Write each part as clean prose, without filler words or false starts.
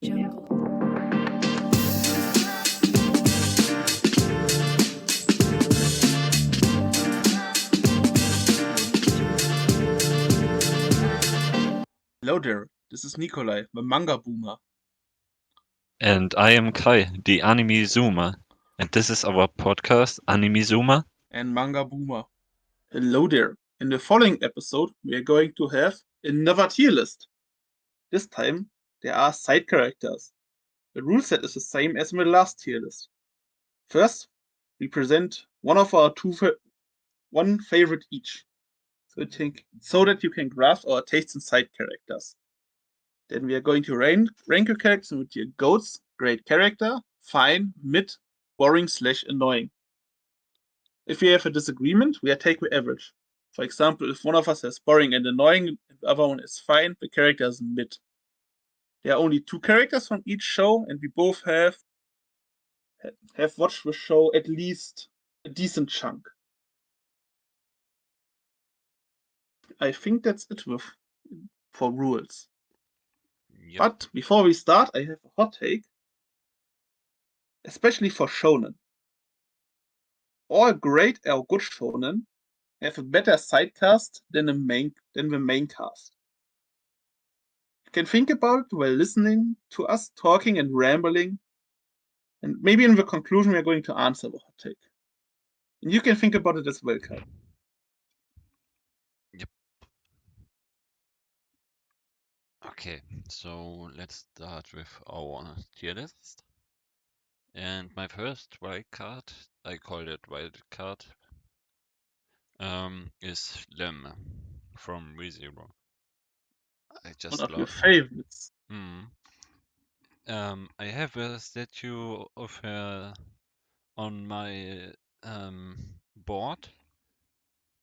Jungle. Hello there, this is Nikolai, the manga boomer. And I am Kai, the anime zoomer. And this is our podcast, Anime Zoomer. And manga boomer. Hello there. In the following episode, we are going to have another tier list. This time, there are side characters. The rule set is the same as in the last tier list. First, we present one of our one favorite each, so that you can grasp our taste in side characters. Then we are going to rank your characters with your goats, great character, fine, mid, boring / annoying. If we have a disagreement, we take the average. For example, if one of us has boring and annoying, and the other one is fine, the character is mid. There are only 2 characters from each show, and we both have watched the show at least a decent chunk. I think that's it for rules. Yep. But before we start, I have a hot take, especially for shonen. All great or good shonen have a better side cast than the main cast. You can think about it while listening to us talking and rambling, and maybe in the conclusion we are going to answer the hot take. And you can think about it as well, Kai. Yep. Okay, so let's start with our tier list. And my first wild card, I called it wild card, is Lem from ReZero. I One just of your love. favorites. I have a statue of her on my board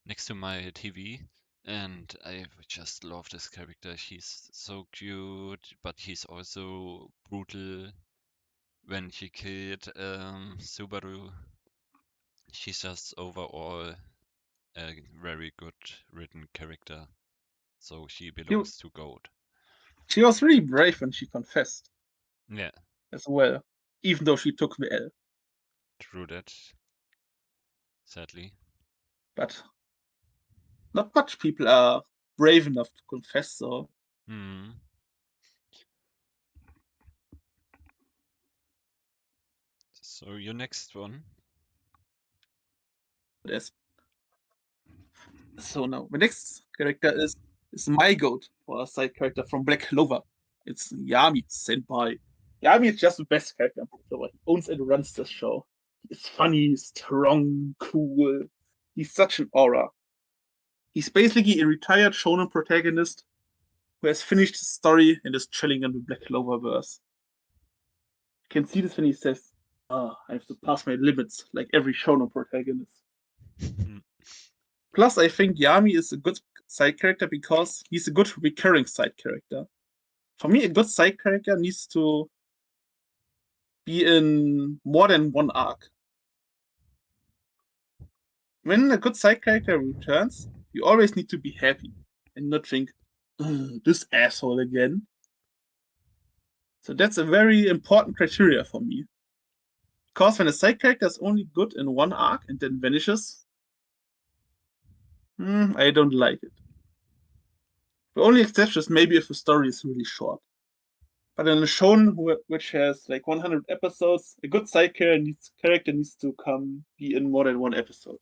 next to my TV, and I just love this character. He's so cute, but he's also brutal. When she killed Subaru, she's just overall a very good written character. So she belongs to GOAT. She was really brave when she confessed Yeah, as well, even though she took the L. true that. Sadly. But not much people are brave enough to confess, so. So your next one. So now the next character is my goat, or a side character from Black Clover. It's Yami Senpai. Yami is just the best character in Black Clover. He owns and runs this show. He's funny, strong, cool. He's such an aura. He's basically a retired shonen protagonist who has finished his story and is chilling in the Black Clover verse. You can see this when he says, I have to pass my limits, like every shonen protagonist. Plus, I think Yami is a good side character because he's a good recurring side character. For me, a good side character needs to be in more than one arc. When a good side character returns, you always need to be happy and not think, this asshole again. So that's a very important criteria for me. Because when a side character is only good in one arc and then vanishes, I don't like it. The only exception is maybe if the story is really short. But in a shonen which has like 100 episodes, a good side character needs to be in more than one episode.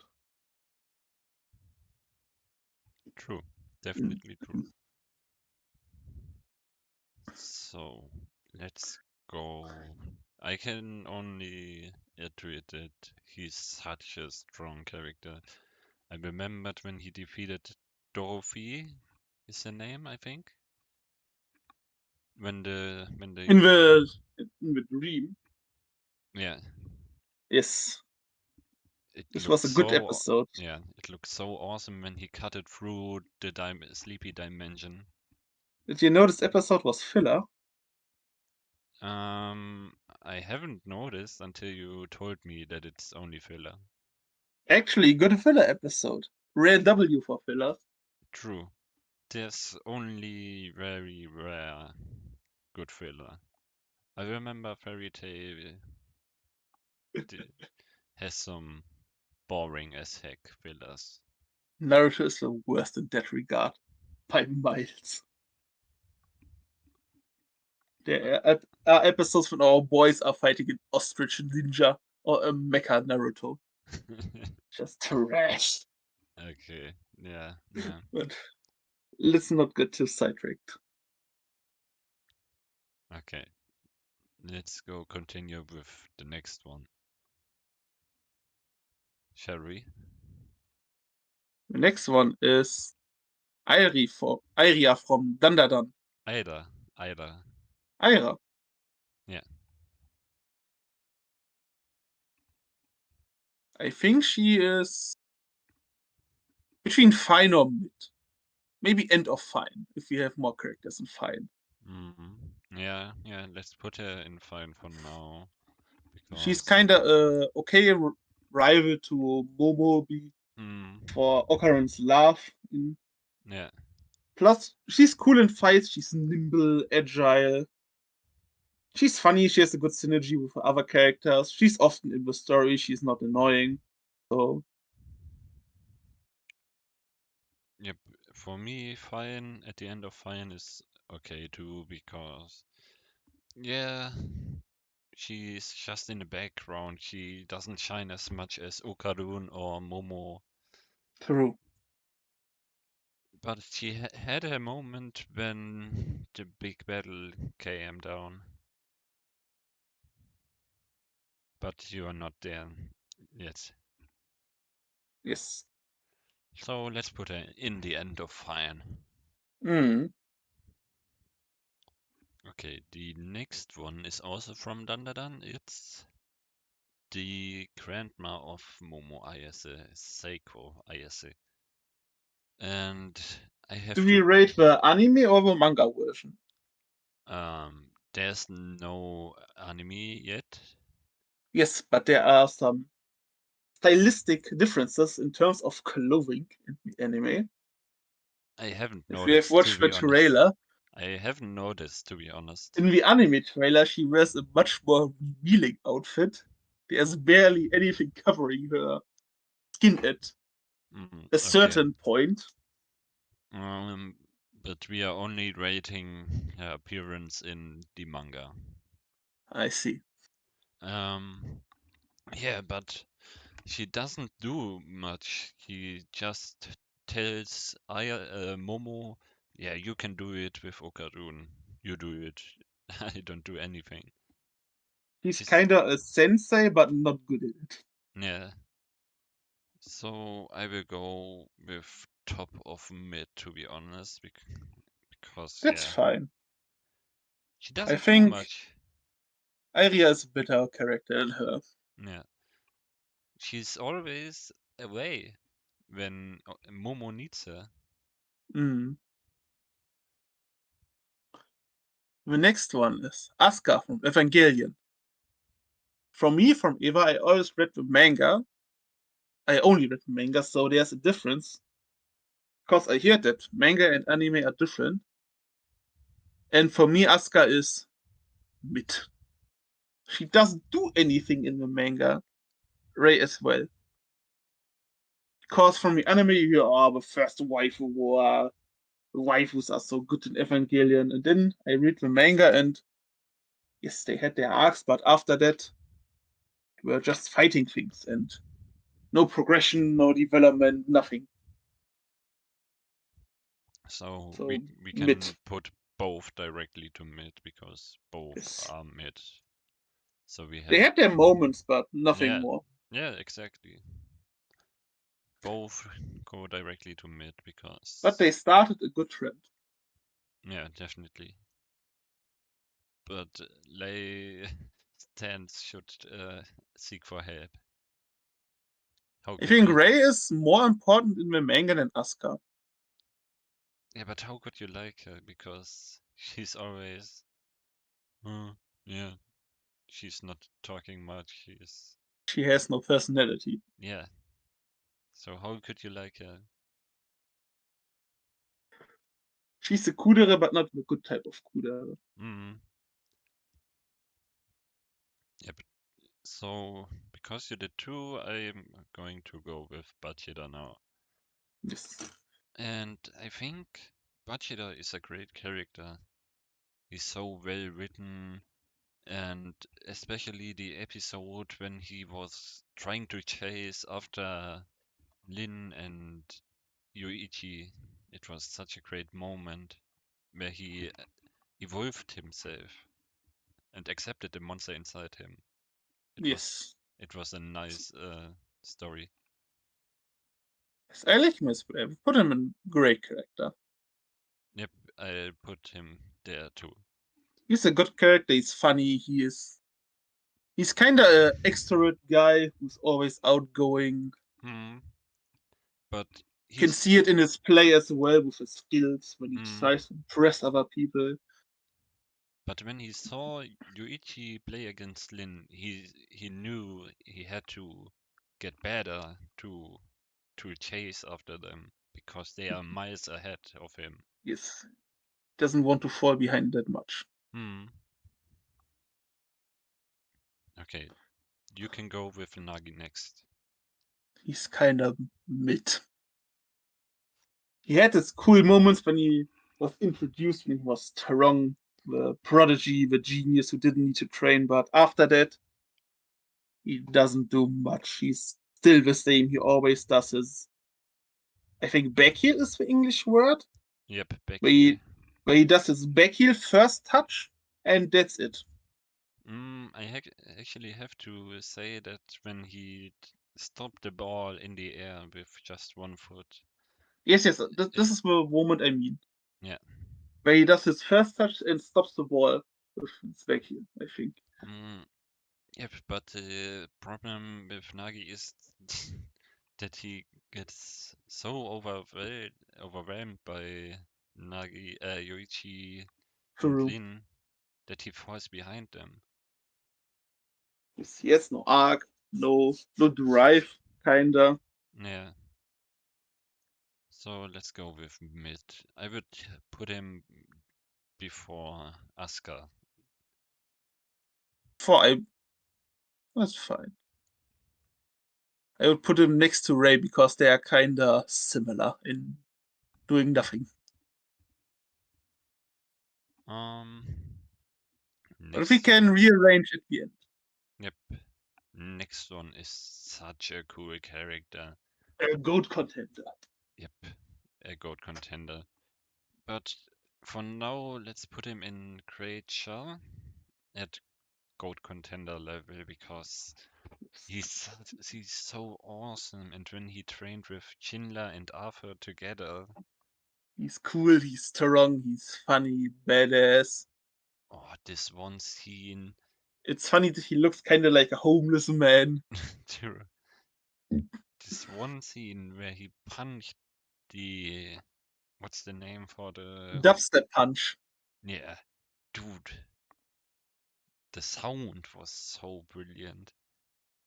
True, definitely true. So let's go. I can only iterate that he's such a strong character. I remembered when he defeated Dorothy, is the name, I think. When the In the dream. yeah. Yes. This was Looked a good so episode. yeah, it looked so awesome when he cut it through the sleepy dimension. Did you know this episode was filler? I haven't noticed until you told me that it's only filler. Actually, good filler episode. Rare W for fillers. True. There's only very rare good filler. I remember Fairy Tail has some boring as heck fillers. Naruto is the worst in that regard, by miles. There are episodes when our boys are fighting an ostrich ninja or a mecha Naruto. Just trash. Okay, yeah, yeah. But let's not get too sidetracked. Okay, let's go continue with the next one. Shall we? The next one is Iria from Dandadan. Either, either. Aira. Yeah. I think she is between fine or mid. Maybe end of fine if we have more characters in fine. Yeah, yeah. Let's put her in fine for now She's because. kinda okay rival to Momobi Mm, for Okaran's love. yeah. Plus, she's cool in fights. She's nimble, agile. She's funny. She has a good synergy with other characters. She's often in the story. She's not annoying. So Yep. For me, fine at the end of fine is okay too because yeah, she's just in the background. She doesn't shine as much as Okarun or Momo, true. but she had a moment when the big battle came down. But you are not there yet. Yes. So let's put her in the end of fine. Mm. Okay, the next one is also from Dandadan. It's the grandma of Momo Ayase, Seiko Ayase. And I Do have we to. rate the anime or the manga version? There's no anime yet. Yes, but there are some stylistic differences in terms of clothing in the anime. I haven't If you have noticed, to watched the be honest. trailer, I haven't noticed, to be honest. in the anime trailer, she wears a much more revealing outfit. There's barely anything covering her skin at a Okay. certain point. Um, but we are only rating her appearance in the manga. I see. Um, yeah, but she doesn't do much. He just tells Momo, yeah, you can do it with Okarun. You do it. I don't do anything. He's She's, kinda a sensei, but not good at it. yeah. So I will go with top of mid, to be honest, because That's yeah, fine. she I doesn't do think much. Aria is a better character than her. Yeah. She's always away when Momo needs her. Mm. The next one is Asuka from Evangelion. From me, from Eva, I always read the manga. I only read the manga, so there's a difference. Because I hear that manga and anime are different. And for me, Asuka is mid. She doesn't do anything in the manga. Ray as well. Because from the anime, you hear, oh, the first waifu war. The waifus are so good in Evangelion. And then I read the manga, and yes, they had their arcs, but after that, they were just fighting things and no progression, no development, nothing. So we So we mid. can put both directly to mid because both Yes. are mid. So we They have had their moments, but nothing yeah, more. yeah, exactly. Both go directly to mid But because they started a good trend. yeah, definitely. But lay stands should seek for help. How I could think we? Ray is more important in the manga than Asuka. Yeah, but how could you like her? Because she's always, yeah, she's not talking much. She's, She has no personality. yeah. So how could you like her? She's a kudere, but not the good type of kudere. Mm. So, because you did two, I'm going to go with Bachida now. Yes. And I think Bachida is a great character. He's so well written, and especially the episode when he was trying to chase after Lin and Yuichi. It was such a great moment where he evolved himself and accepted the monster inside him. It was Yes. it was a nice story. Yes, I like him as well. I put him in great character. Yep, I put him there too. He's a good character. He's funny. He's kind of an extrovert guy who's always outgoing. Hmm. But You can he's see it in his play as well with his skills when he hmm. tries to impress other people. But when he saw Yuichi play against Lin, he knew he had to get better to chase after them because they are miles ahead of him. Yes, doesn't want to fall behind that much. Hmm. Okay, you can go with Nagi next. He's kind of mid. He had his cool moments when he was introduced, when he was strong, the prodigy, the genius who didn't need to train. But after that, he doesn't do much. He's still the same. He always does his. I think backheel is the English word. Yep, back Where here. he, where he does his backheel first touch, and that's it. Actually have to say that when he stopped the ball in the air with just one foot, Yes, yes, it, this is the moment I mean. yeah. Where he does his first touch and stops the ball with his backheel, I think. Mm, yep, but the problem with Nagi is that he gets so overwhelmed by Yoichi and True. Lin that he falls behind them. Yes, he has no arc, no drive, kinda. Yeah, so let's go with mid. I would put him before Asuka. For I That's fine. I would put him next to Ray because they are kinda similar in doing nothing. Um, But we next can one. rearrange at the end. Yep, next one is such a cool character. A goat contender. Yep, a goat contender. But for now, let's put him in Great Shell at goat contender level because he's so awesome. And when he trained with Chinla and Arthur together, He's cool, he's strong, he's funny, badass. oh, this one scene, It's funny that he looks kinda like a homeless man. to- this one scene where he punched the what's the name for the Dubstep punch. yeah, dude, the sound was so brilliant.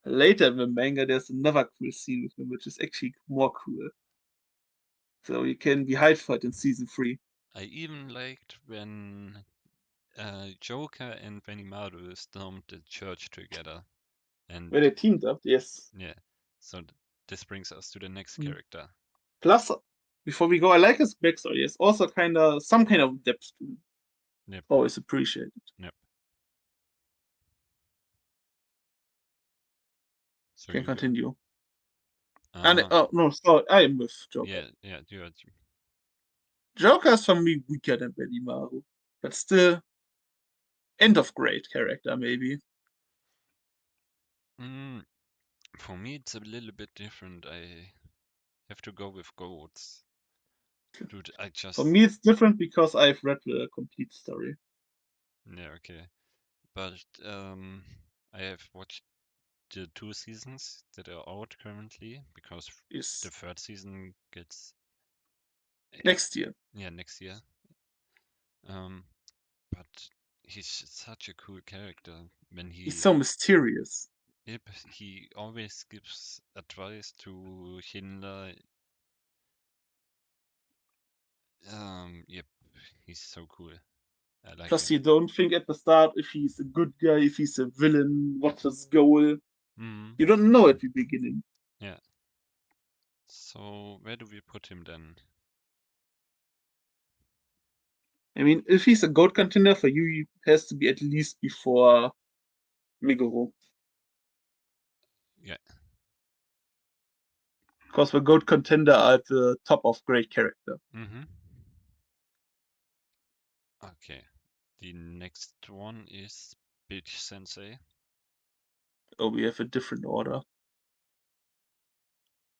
Later in the manga, there's another cool scene with him, which is actually more cool. So you can be hyped for it in season 3. I even liked when Joker and Benimaru stormed the church together. And When they teamed up, yes. yeah, so this brings us to the next Mm. character. Plus, before we go, I like his backstory. It's also kinda some kind of depth to it. Yep, Always appreciated. yep. So Can you go. continue. And Uh, oh no, sorry, I am with Joker. yeah, yeah, you. Joker is for me weaker than Benimaru, but still end of grade character maybe. Mm, for me, it's a little bit different. I have to go with goats. Dude, I For just me, it's different because I've read the complete story. yeah, okay. But I have watched the two seasons that are out currently because the Is third season gets next year. yeah next year. Um, but he's such a cool character when He's he so mysterious. yep, he always gives advice to Hinla. Yep, he's so cool. I like Plus, him. you don't think at the start if he's a good guy, if he's a villain, what's his goal. Mm, You don't know at the beginning. yeah. So where do we put him then? I mean, if he's a GOAT contender for you, he has to be at least before Meguro. Yeah. Because the GOAT contender are at the top of great character. Mm-hmm. Okay. The next one is Bitch Sensei. Oh, we have a different order.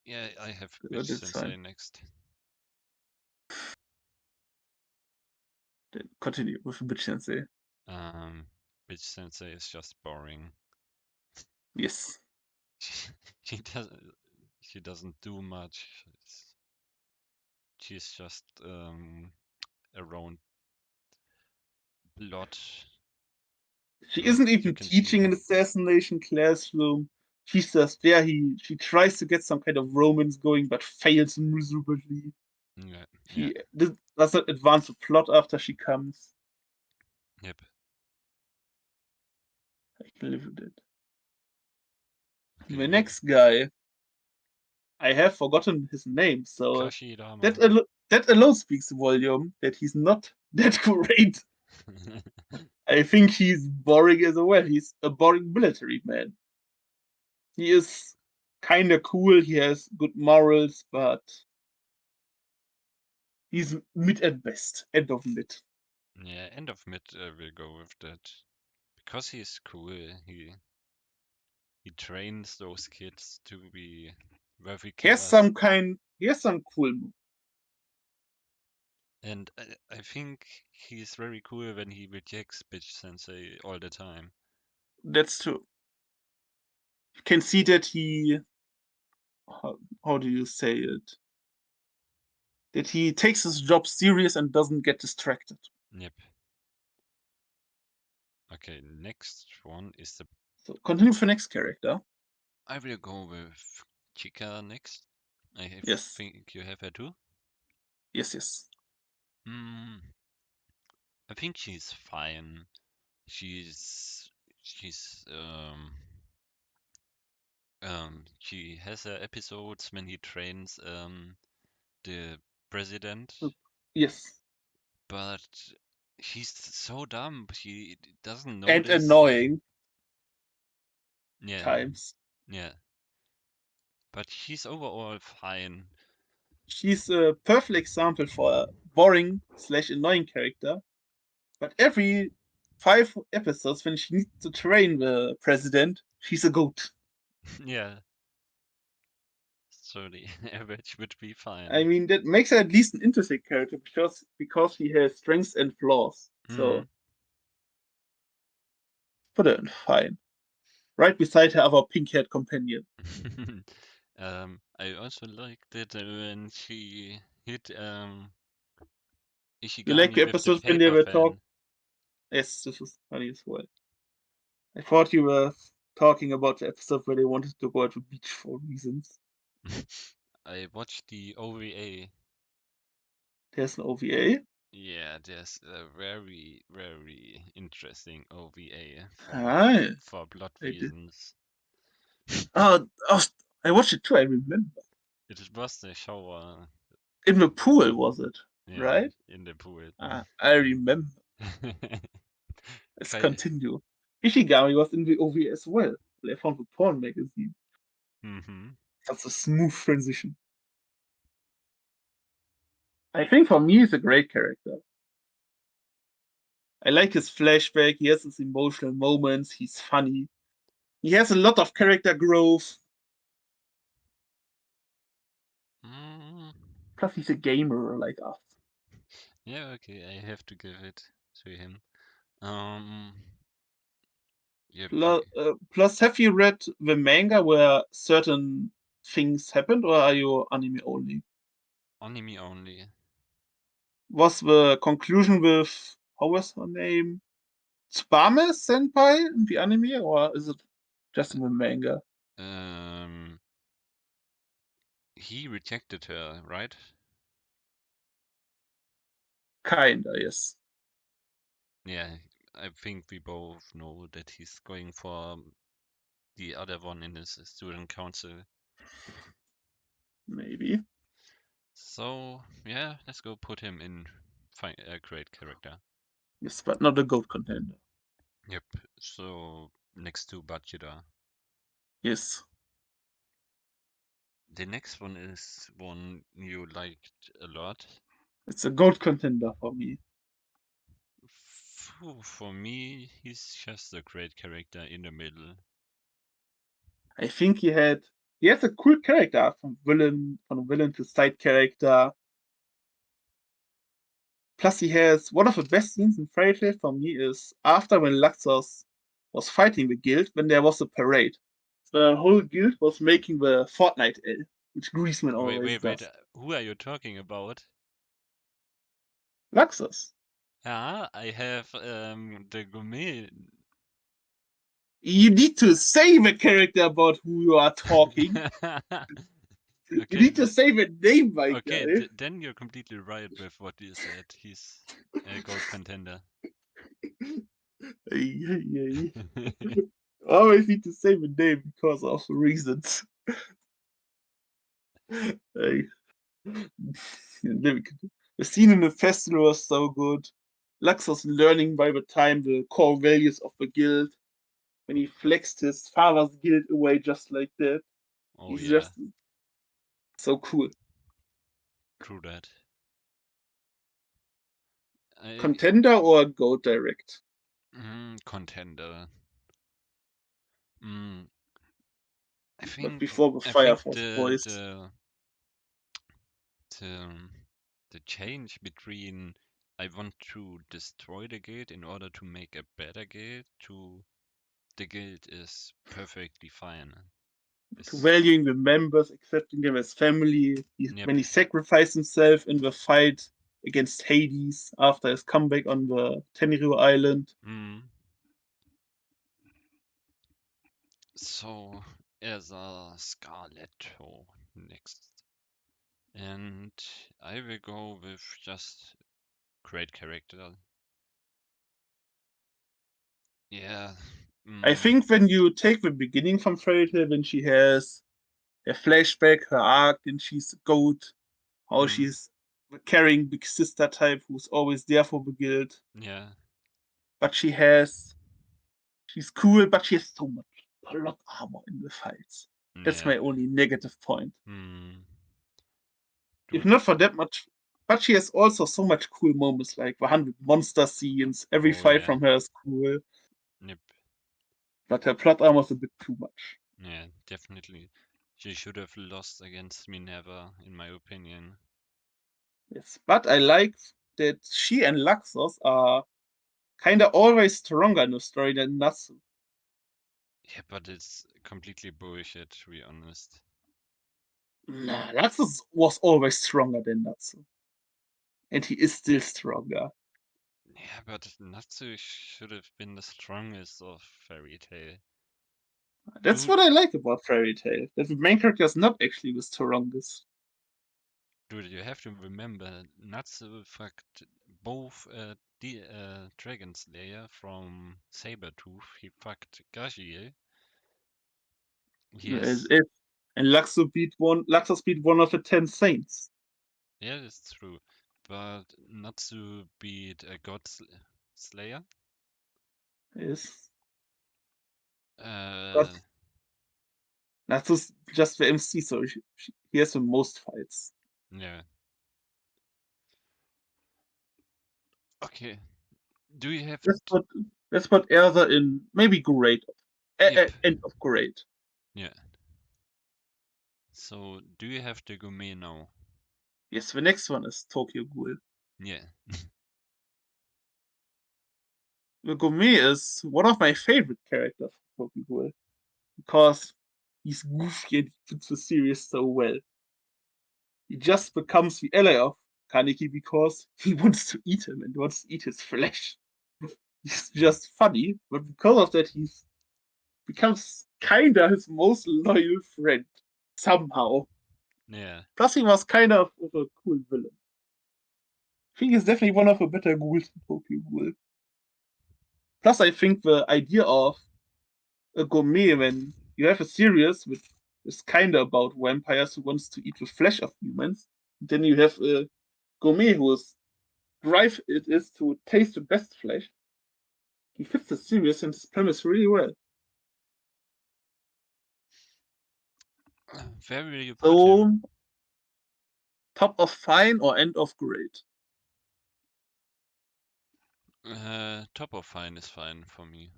Yeah, I have Bitch That's Sensei fine. next. Then continue with Bitch Sensei. Um, Bitch Sensei is just boring. Yes. She, she doesn't. She doesn't do much. She's just around blood. She Blood. isn't You even can see. teaching an assassination classroom. She's just there. She tries to get some kind of romance going, but fails miserably. Yeah. Yeah. She does not advance the plot after she comes. Yep. I can live with it. The Okay. next guy, I have forgotten his name, so Kashidama. that alone speaks volume that he's not that great. I think he's boring as well. He's a boring military man. He is kind of cool. He has good morals, but he's mid at best. End of mid. Yeah, end of mid will go with that. Because he's cool, he trains those kids to be worthy killers. He has some cool moves. And I think he's very cool when he rejects Bitch Sensei all the time. That's true. You can see that he, how do you say it? That he takes his job serious and doesn't get distracted. Yep. Okay, next one is the. So continue for next character. I will go with Chica next. I Yes, think you have her too. yes, yes. Mm, I think she's fine. She's she has her episodes when he trains the president, Yes, but she's so dumb. She doesn't and notice. annoying Yeah, times. yeah. But she's overall fine. She's a perfect example for a boring slash annoying character. But every 5 episodes, when she needs to train the president, she's a goat. Yeah, so the average would be I fine. mean, that makes her at least an interesting character because she has strengths and flaws. Mm. So put her in fine, right beside her other pink-haired companion. I also liked it when she hit You like Ishigami the with the episodes when they paper were talk? fan. Yes, this was funny as well. I thought you were talking about the episode where they wanted to go to the beach for reasons. I watched the OVA. There's an OVA. Yeah, there's a very, very interesting OVA Ah, for blood I did. reasons. Oh, I watched it too. I remember. It was the shower, In the pool, was it? yeah, Right? in the pool. I remember. Let's Kai- continue. Ishigami was in the OVA as well. I found the porn magazine. Mhm. That's a smooth transition. I think for me, he's a great character. I like his flashback. He has his emotional moments. He's funny. He has a lot of character growth. Mm, Plus, he's a gamer like us. yeah, okay, I have to give it to him. Um, yep, Plus, have you read the manga where certain things happened, or are you anime only? anime only. Was the conclusion with how was her name? Tsubame Senpai in the anime, or is it just in the manga? Um, he rejected her, right? Kinda, yes. Yeah, I think we both know that he's going for the other one in his student council. Maybe. So yeah, let's go put him in a great character. Yes, but not a GOAT contender. Yep. So next to Bachira. Yes. The next one is one you liked a lot. It's a GOAT contender for me. For me, he's just a great character in the middle. I think he has a cool character from villain to side character. Plus, he has one of the best scenes in Fairy Tail for me is after when Laxos was fighting the guild when there was a parade. The whole guild was making the Fortnite L, which Greaseman Wait, always wait, wait. does. Who are you talking about? Laxos. Ah, I have the gourmet. You need to say the character about who you are talking. You Okay, need to say the name, my okay. guy. Then you're completely right with what you said. He's a gold contender. Ay, ay, ay. Always need to say the name because of reasons. Ay. The scene in the festival was so good. Lux was learning by the time the core values of the guild. When he flexed his father's guild away just like that, Oh he's yeah, just so cool. true that. I Contender or go direct? contender. Mm, I But think before the I Fire think Force the boys. the the the change between I want to destroy the guild in order to make a better guild to the guild is perfectly fine. To Is valuing the members, accepting them as family. yep. When he sacrificed himself in the fight against Hades after his comeback on the Tenryu Island. Mm. So as a Scarletto next. And I will go with just great character. Yeah. I Mm, think when you take the beginning from Fairy Tail, when she has a flashback, her arc, and she's a goat, how mm, she's the caring big sister type who's always there for the guild, yeah. but she's cool, but she has so much plot armor in the fights. That's Yeah. my only negative point. Mm, If dude. not for that much, but she has also so much cool moments like the 100 monster scenes. Every Oh fight yeah. from her is cool, Yep. but her plot armor is a bit too much. Yeah, definitely. She should have lost against Minerva, in my opinion. Yes, but I like that she and Laxos are kind of always stronger in the story than Natsu. Yeah, but it's completely bullshit, to be honest. Nah, Laxos was always stronger than Natsu, and he is still stronger. Yeah, but Natsu should have been the strongest of Fairy Tail. That's Dude, what I like about Fairy Tail. That the main character is not actually the strongest. dude, you have to remember, Natsu fucked both the Dragon Slayer from Sabertooth. He fucked Gajiel. As Yes, if and Laxos beat one of the 10 saints. yeah, that's true. But Natsu beat a Slayer. Yes. But Uh, Natsu's just the MC, so he has the most fights. yeah. Okay. Do you have? Let's put let's put Erza in maybe great. Yep. End of great. Yeah. So, do you have the gourmet now? Yes, the next one is Tokyo Ghoul. Yeah. The Gourmet is one of my favorite characters from Tokyo Ghoul because he's goofy and he fits the series so well. He just becomes the ally of Kaneki because he wants to eat him and wants to eat his flesh. He's just funny, but because of that, he becomes kinda his most loyal friend somehow. Yeah. Plus, he was kind of a cool villain. I think he's definitely one of the better ghouls in Tokyo Ghoul. Plus, I think the idea of a gourmet when you have a series which is kind of about vampires who wants to eat the flesh of humans, then you have a gourmet whose drive it is to taste the best flesh. He fits the series and his premise really well. Where will you put him? So, top of fine or end of great? Top of fine is fine for me.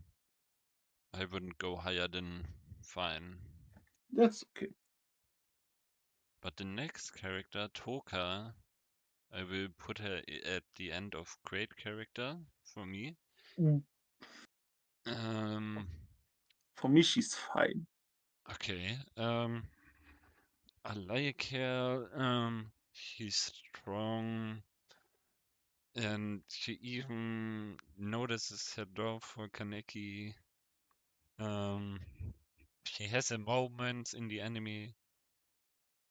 I wouldn't go higher than fine. That's okay. But the next character, Toka, I will put her at the end of great character for me. Mm. Um, For me, she's fine. okay. I like her. She's strong, and she even notices her love for Kaneki. Um, she has a moment in the anime. I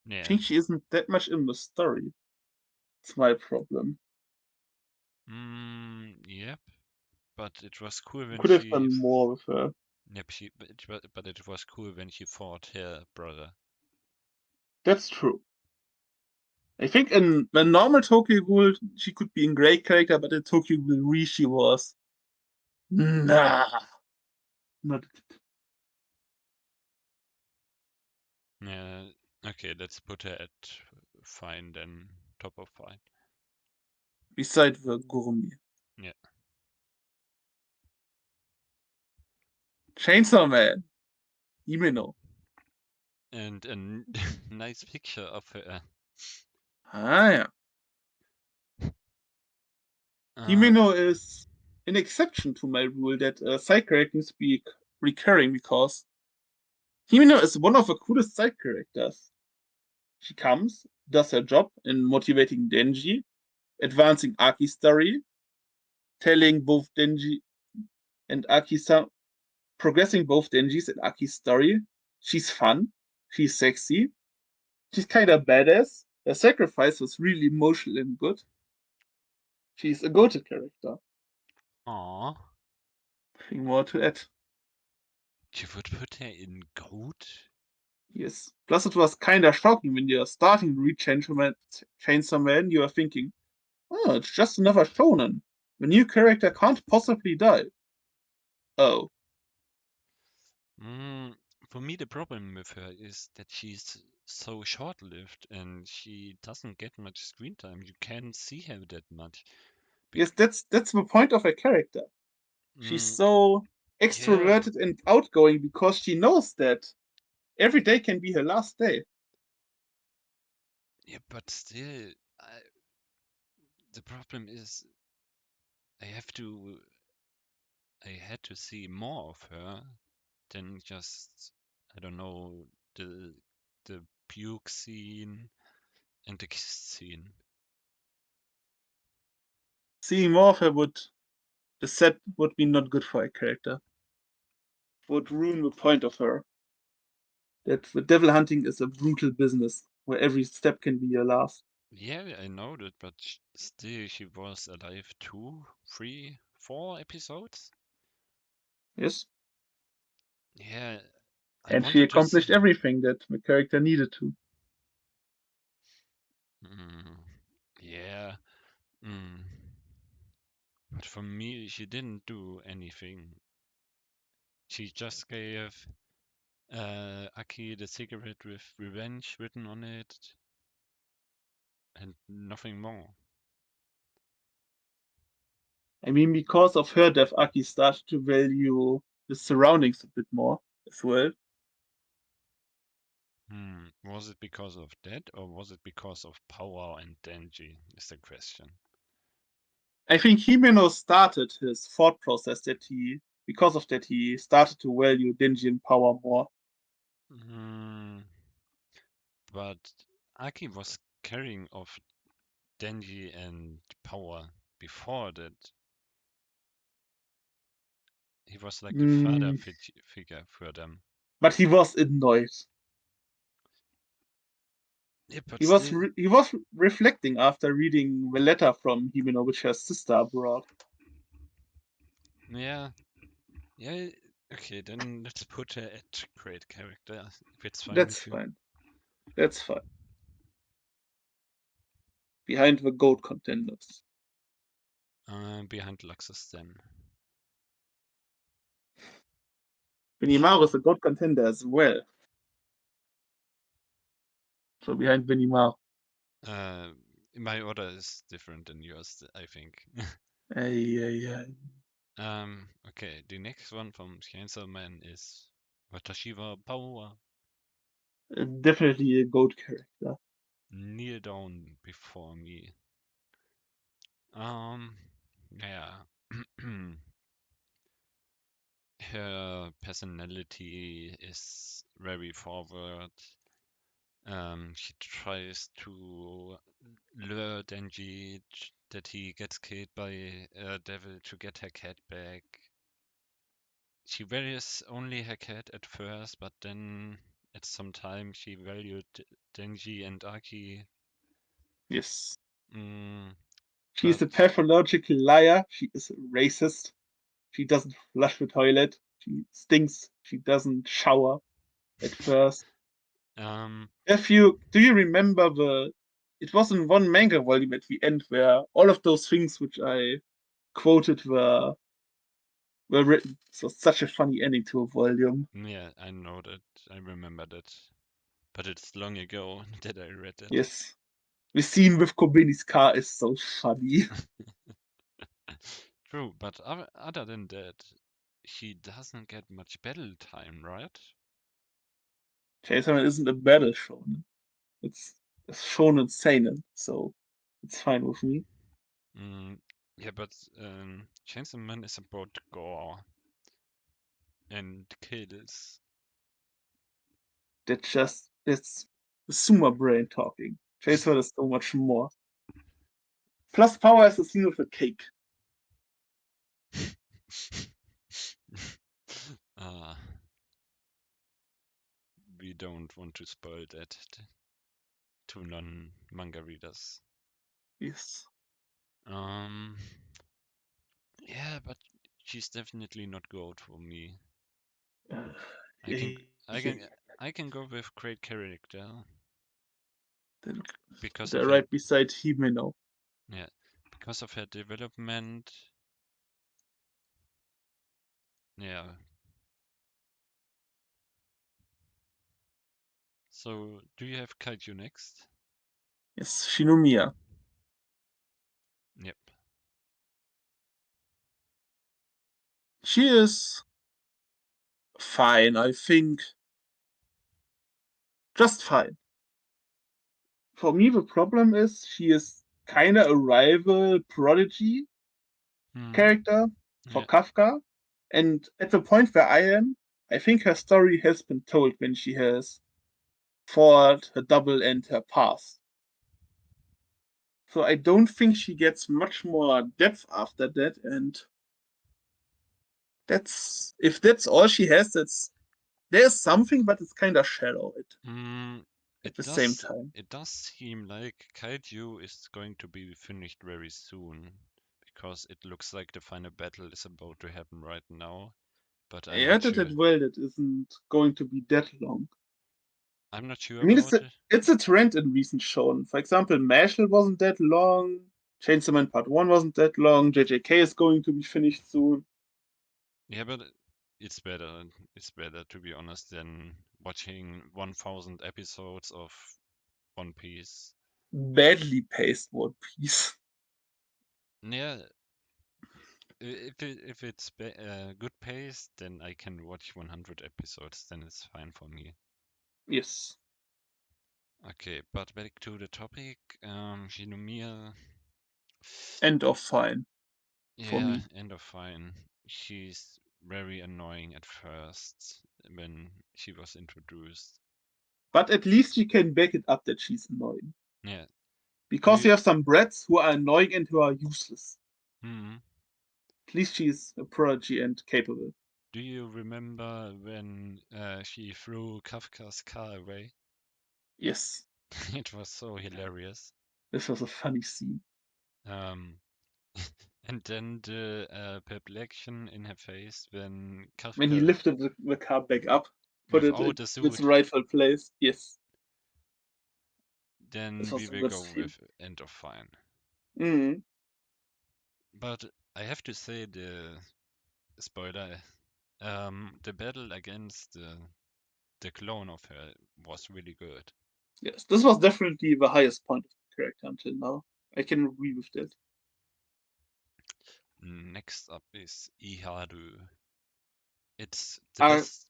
Yeah. think she isn't that much in the story. It's my problem. Yep. But it was cool when Could have she. done more with her. Yep. But it was cool when she fought her brother. That's true. I think in when normal Tokyo Ghoul, she could be a great character, but in Tokyo Ghoul Re, she was nah, not Yeah. Okay. Let's put her at fine then. Top of fine. beside the gourmet. Yeah. Chainsaw Man, Himeno. And a nice picture of her. Ah, yeah. Uh, Himeno is an exception to my rule that side characters be recurring because Himeno is one of the coolest side characters. She comes, does her job in motivating Denji, advancing Aki's story, telling both Denji and Aki's progressing both Denji's and Aki's story. She's fun, she's sexy, she's kind of badass. Her sacrifice was really emotional and good. She's a go-to character. aw. Nothing more to add. You would put her in goat? Yes. Plus, it was kind of shocking when you're starting to read Chainsaw Man, you are thinking, oh, it's just another shonen. The new character can't possibly die. Oh, Mm, for me, the problem with her is that she's so short-lived and she doesn't get much screen time. You can't see her that much. yes, that's the point of her character. She's Mm, so yeah, extroverted and outgoing because she knows that every day can be her last day. yeah, but still, the problem is I have to, I had to see more of her than just, I don't know, the the puke scene and the kiss scene. Seeing more of her would the set would be not good for a character. Would ruin the point of her. That the devil hunting is a brutal business where every step can be your last. Yeah, I know that, but still, she was alive 2, 3, 4 episodes. Yes. Yeah, I And she wanted to see. accomplished everything that the character needed to. Mm, yeah, mm. But for me, she didn't do anything. She just gave Aki the cigarette with revenge written on it, and nothing more. I mean, because of her death, Aki started to value the surroundings a bit more as well. Was it because of that, or was it because of power and Denji? Is the question. I think Himeno started his thought process that because of that, he started to value Denji and power more. Hmm, but Aki was carrying of Denji and power before that. He was like the father Mm, figure for them. but he was annoyed. Yeah, but He was still, re- he was reflecting after reading the letter from Himeno, which her sister brought. Yeah, yeah. Okay, then let's put her at great character if it's fine That's with you. fine. That's fine. Behind the GOAT contenders. Behind Luxus then. Benimaru is a GOAT contender as well. So behind Benimaru. Uh, my order is different than yours, I think. Ay, ay, ay. Okay, the next one from Chainsaw Man is Watashiwa Power. Definitely a GOAT character. Kneel down before me. Um, yeah. Her personality is very forward. She tries to lure Denji that he gets killed by a devil to get her cat back. She values only her cat at first, but then at some time she valued Denji and Aki. Yes. Mm, She's but a pathological liar. She is racist. She doesn't flush the toilet. She stinks. She doesn't shower at first. um, Do you remember it was in one manga volume at the end where all of those things which I quoted were written. So such a funny ending to a volume. yeah, I know that. I remember that. But it's long ago that I read it. Yes. The scene with Kobeni's car is so funny. True, but other than that, she doesn't get much battle time, right? Jason isn't a battle shonen. It's a shonen seinen, so it's fine with me. Mm, yeah, but Chainsaw Man is about gore and kills. It's the Suma brain talking. Jason is so much more. Plus power is a scene with a cake. uh, we don't want to spoil that to non-manga readers. Yes. Um, yeah, but she's definitely not gold for me. Uh, I can, I yeah, can, I can go with great character then because they're of her, right beside Himeno. yeah, because of her development. Yeah. So, do you have Kaiju next? Yes, Shinomiya. Yep. She is fine, I think. Just fine. For me, the problem is she is kinda a rival prodigy Hmm. character for Yeah. Kafka. And at the point where I am, I think her story has been told when she has fought her double and her past. So I don't think she gets much more depth after that, and that's if that's all she has, that's there's something, but it's kinda shallow Mm, at the same time. it does seem like Kaiju is going to be finished very soon because it looks like the final battle is about to happen right now, but I heard it as well that isn't going to be that long. I'm not sure I mean, about it. it's a trend in recent shown. For example, Mashal wasn't that long. Chainsaw Man Part 1 wasn't that long. JJK is going to be finished soon. Yeah, but it's better. It's better to be honest than watching 1000 episodes of One Piece. Badly paced One Piece. Yeah, if it's good pace, then I can watch 100 episodes. Then it's fine for me. Yes. Okay, but back to the topic. Shinomiya. End of fine for Yeah, me. end of fine. She's very annoying at first when she was introduced. But at least you can back it up that she's annoying. Yeah. Do Because you? you have some brats who are annoying and who are useless. Hmm. At least she's a prodigy and capable. Do you remember when she threw Kafka's car away? Yes. It was so hilarious. This was a funny scene. Um, And then the perplexion in her face when When he Kafka, lifted the car back up, put it without in the its suit, rightful place. Yes, this then we was the will best go scene. with End of Fine. Mm. But I have to say the spoiler, the battle against the clone of her was really good. Yes, this was definitely the highest point of the character until now. I can agree with that. Next up is Iharu. It's the A- best.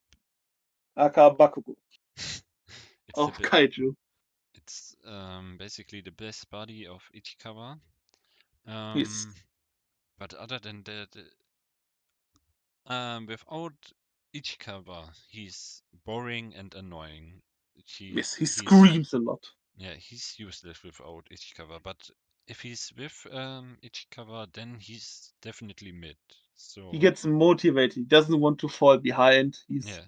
Aka Bakugo It's the of Kaiju. it's basically the best buddy of Ichikawa. Yes, Um, but other than that, without Ichikawa, he's boring and annoying. yes, he He's screams a lot. Yeah, he's useless without Ichikawa. But if he's with Ichikawa, then he's definitely mid. He So gets motivated. He doesn't want to fall behind. He's yeah,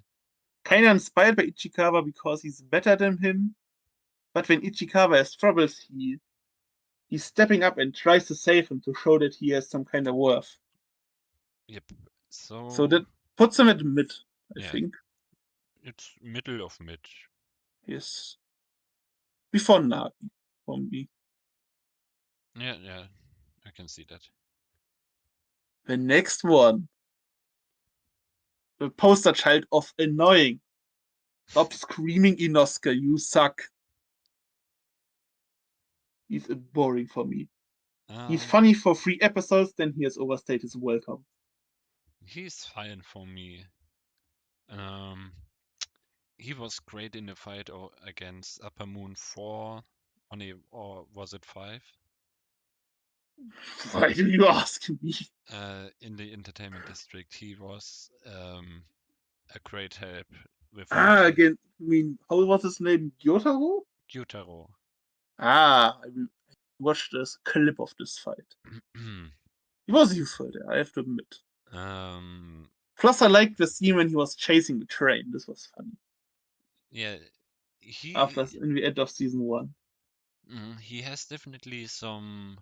kind of inspired by Ichikawa because he's better than him. But when Ichikawa has troubles, he's stepping up and tries to save him to show that he has some kind of worth. yep. So So that puts him at mid, I yeah, think. it's middle of mid. Yes. Before Nagi, for me. Yeah, yeah, I can see that. The next one, the poster child of annoying. Stop screaming, Inosuke, you suck. He's boring for me. He's Um, funny for 3 episodes, then he has overstayed his welcome. he's fine for me. Um, he was great in the fight against Upper Moon 4 on a, or was it 5? Why do you ask me? In the entertainment district, he was a great help without Ah, again, I mean, how was his name? Gyotaro? Gyutaro. Ah, I watched this clip of this fight. He was useful there, I have to admit. um, Plus, I liked the scene when he was chasing the train. This was funny. yeah, After he in the end of season one. he has definitely some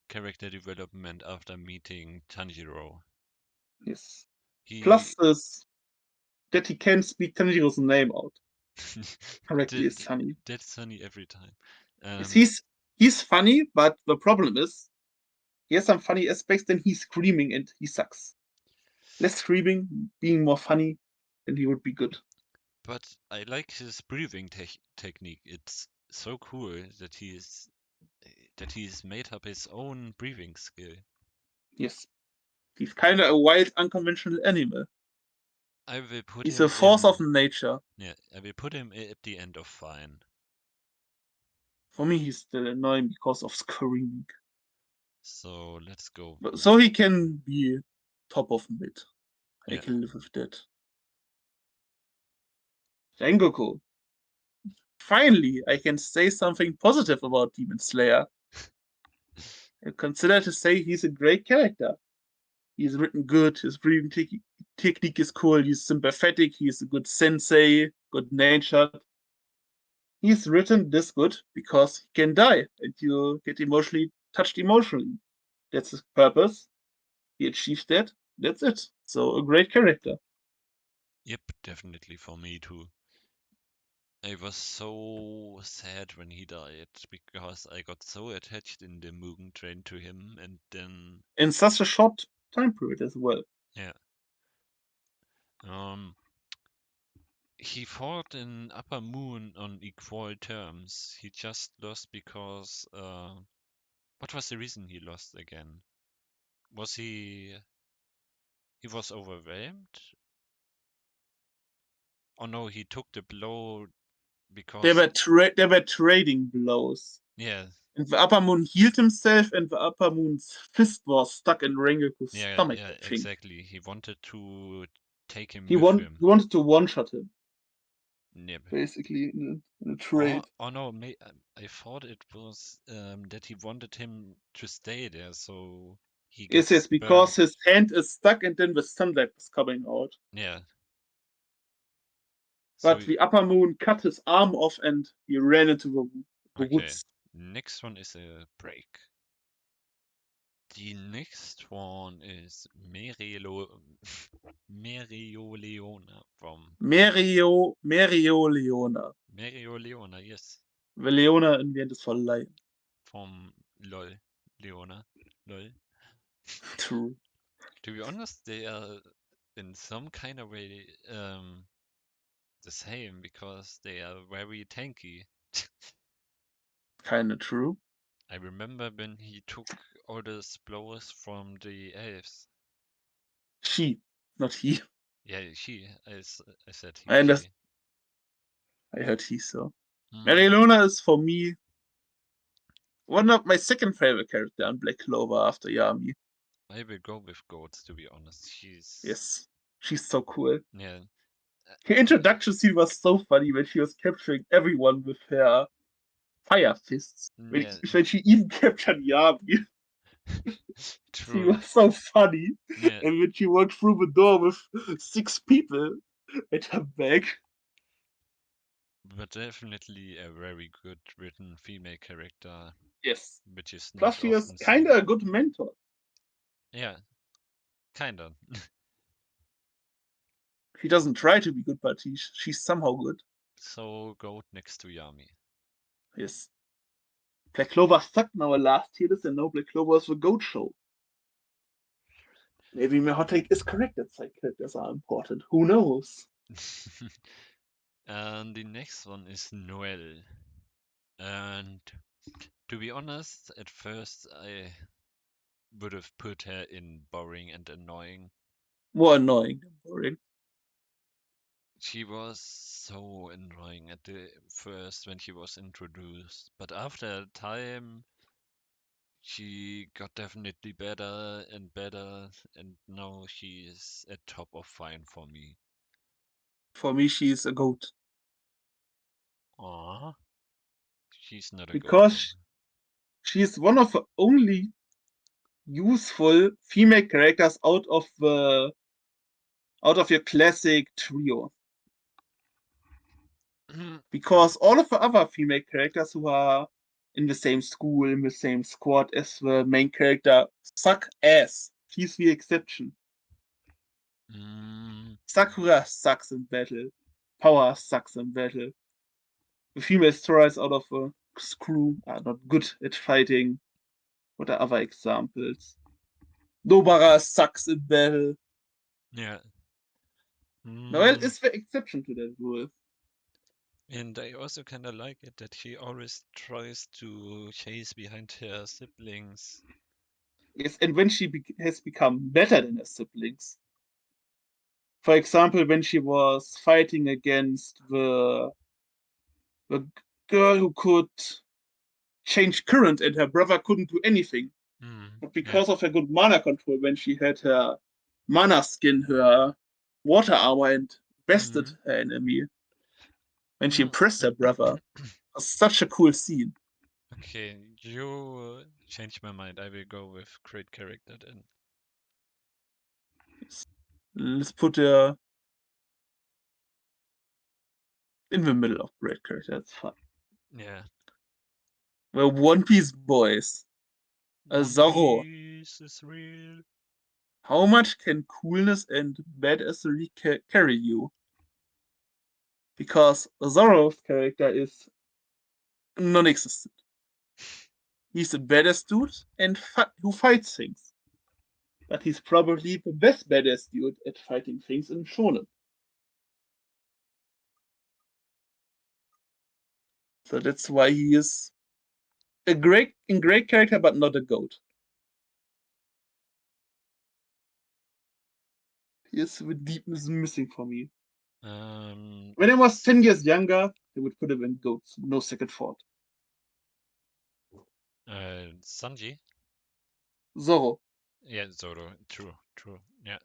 character development after meeting Tanjiro. Yes. He Plus, is that he can speak Tanjiro's name out correctly is did funny. that's funny every time. Yes, Um, he's funny, but the problem is he has some funny aspects. Then he's screaming and he sucks. Less screaming, being more funny, and he would be good. but I like his breathing technique. It's so cool that he's made up his own breathing skill. Yes, he's kind of a wild, unconventional animal. I will put He's a him force of in. nature. Yeah, I will put him at the end of Fine. For me, he's still annoying because of screaming. So let's go. So he can be top of mid. I Yeah. can live with that. Rengoku. Finally, I can say something positive about Demon Slayer. I consider to say he's a great character. He's written good, his breathing technique is cool, he's sympathetic, he's a good sensei, good natured. He's written this good because he can die and you get emotionally touched emotionally. That's his purpose. He achieved that. That's it. So a great character. Yep, definitely for me too. I was so sad when he died because I got so attached in the Mugen Train to him, and then In such a short time period as well. yeah, um, he fought in Upper Moon on equal terms. He just lost because what was the reason he lost again? Was he was overwhelmed? Oh no, he took the blow They because were they were trading blows. yeah, And the Upper Moon healed himself, and the Upper Moon's fist was stuck in Rengoku's stomach, yeah, I think. exactly. He wanted to take him He with want him. he wanted to one shot him, Yep. basically, in a Oh, trade. oh no, I thought it was that he wanted him to stay there so he Yes, gets yes, because burned. his hand is stuck and then the sunlight was coming out. Yeah. So But the Upper Moon cut his arm off and he ran into the okay. woods. Next one is a break. The next one is Mereoleona from Mereoleona. Mereoleona, yes, Leona invent is for lion. from LOL, Leona, LOL. True. To be honest, they are in some kind of way the same because they are very tanky. Kinda true. I remember when he took all the explosives from the elves. She, not he. Yeah, she. I said he, I she. understand. I heard he so. Mm, Mereoleona is for me one of my second favorite character on Black Clover after Yami. I will go with goats to be honest. She's Yes. She's so cool. yeah, Her introduction scene was so funny when she was capturing everyone with her fire fists. yeah, When she even captured Yami. She true. was so funny. Yeah, And when she walked through the door with 6 people at her back. but definitely a very good written female character, Yes. which is Plus, not she is often seen. kinda a good mentor. Yeah, kinda. She doesn't try to be good, but she's somehow good. So goat next to Yami. Yes. Black Clover sucked in our last tier list, and now Black Clover is the GOAT show. Maybe my hot take is correct that side characters are important. Who knows? And the next one is Noelle. And to be honest, at first I would have put her in boring and annoying. More annoying than boring. She was so annoying at the first when she was introduced, but after a time she got definitely better and better, and now she is at top of fine for me. For me, she's a GOAT. Aww, she's not a goat for me. Because she's one of the only useful female characters out of your classic trio. Because all of the other female characters who are in the same school, in the same squad as the main character, suck ass. She's the exception. Mm, Sakura sucks in battle. Power sucks in battle. The female stories out of the crew are not good at fighting. What are other examples? Nobara sucks in battle. yeah. Noelle Mm, is the exception to that rule. and I also kind of like it that she always tries to chase behind her siblings. Yes, and when she has become better than her siblings. For example, when she was fighting against the girl who could change current and her brother couldn't do anything. But Yeah. because of her good mana control, when she had her mana skin, her water armor, and bested Mm, her enemy, when she mm. impressed her brother, was such a cool scene. Okay, you changed my mind. I will go with great character then. Yes. Let's put her in the middle of great character. That's fine. Yeah. The One Piece boys. One Zoro. Piece is real. How much can coolness and badassery carry you? Because Zoro's character is non-existent. He's a badass dude and who fights things. But he's probably the best badass dude at fighting things in shonen. So that's why he is a great character, but not a goat. He is the deepness missing for me. Um, When I was 10 years younger, they would put him in goats, no second thought. Sanji. Zoro. Yeah, Zoro. True, true. Yeah.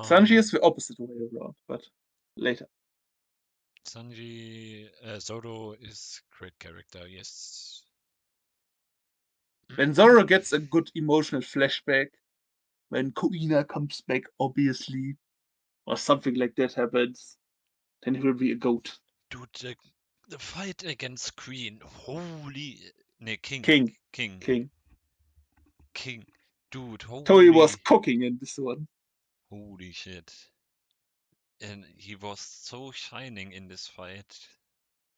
Sanji Um, is the opposite way around, but later. Sanji. Zoro is great character. Yes. When Zoro gets a good emotional flashback, when Kuina comes back, obviously, or something like that happens, then he will be a goat. Dude, the fight against Queen. Holy. Ne, King. King. King. King. king. Dude, Toei was cooking in this one. holy shit. And he was so shining in this fight.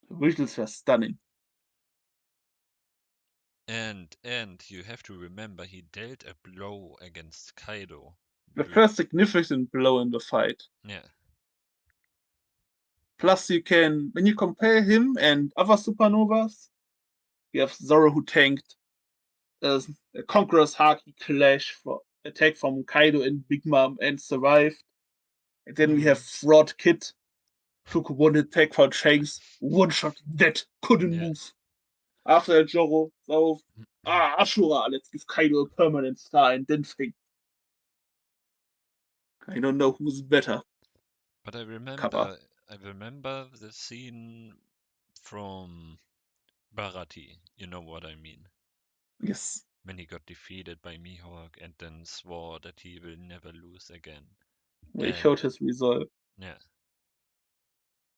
The visuals were stunning. And you have to remember he dealt a blow against Kaido. The first significant blow in the fight. Yeah. Plus, you can, when you compare him and other supernovas, you have Zoro who tanked a Conqueror's Haki clash for attack from Kaido and Big Mom and survived. And then we have Fraud Kid, took one attack for Shanks, one shot, dead, couldn't Yeah. move. After that, Zoro, Ashura, let's give Kaido a permanent star and then think. I don't know who's better. But Kappa. I remember the scene from Barati. You know what I mean? Yes. When he got defeated by Mihawk and then swore that he will never lose again. Where he And showed his resolve. yeah,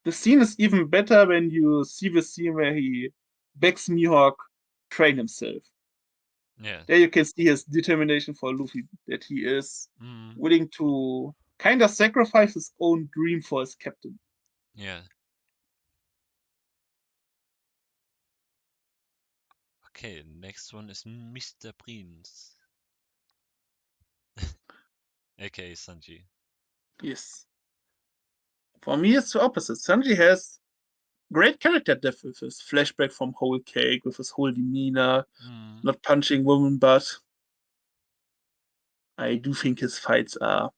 The scene is even better when you see the scene where he begs Mihawk train himself. yeah, There you can see his determination for Luffy, that he is willing to kind of sacrifice his own dream for his captain. yeah. Okay, next one is Mr. Prince, aka Sanji. Yes. For me, it's the opposite. Sanji has great character depth with his flashback from Whole Cake, with his whole demeanor, not punching women, but I do think his fights are.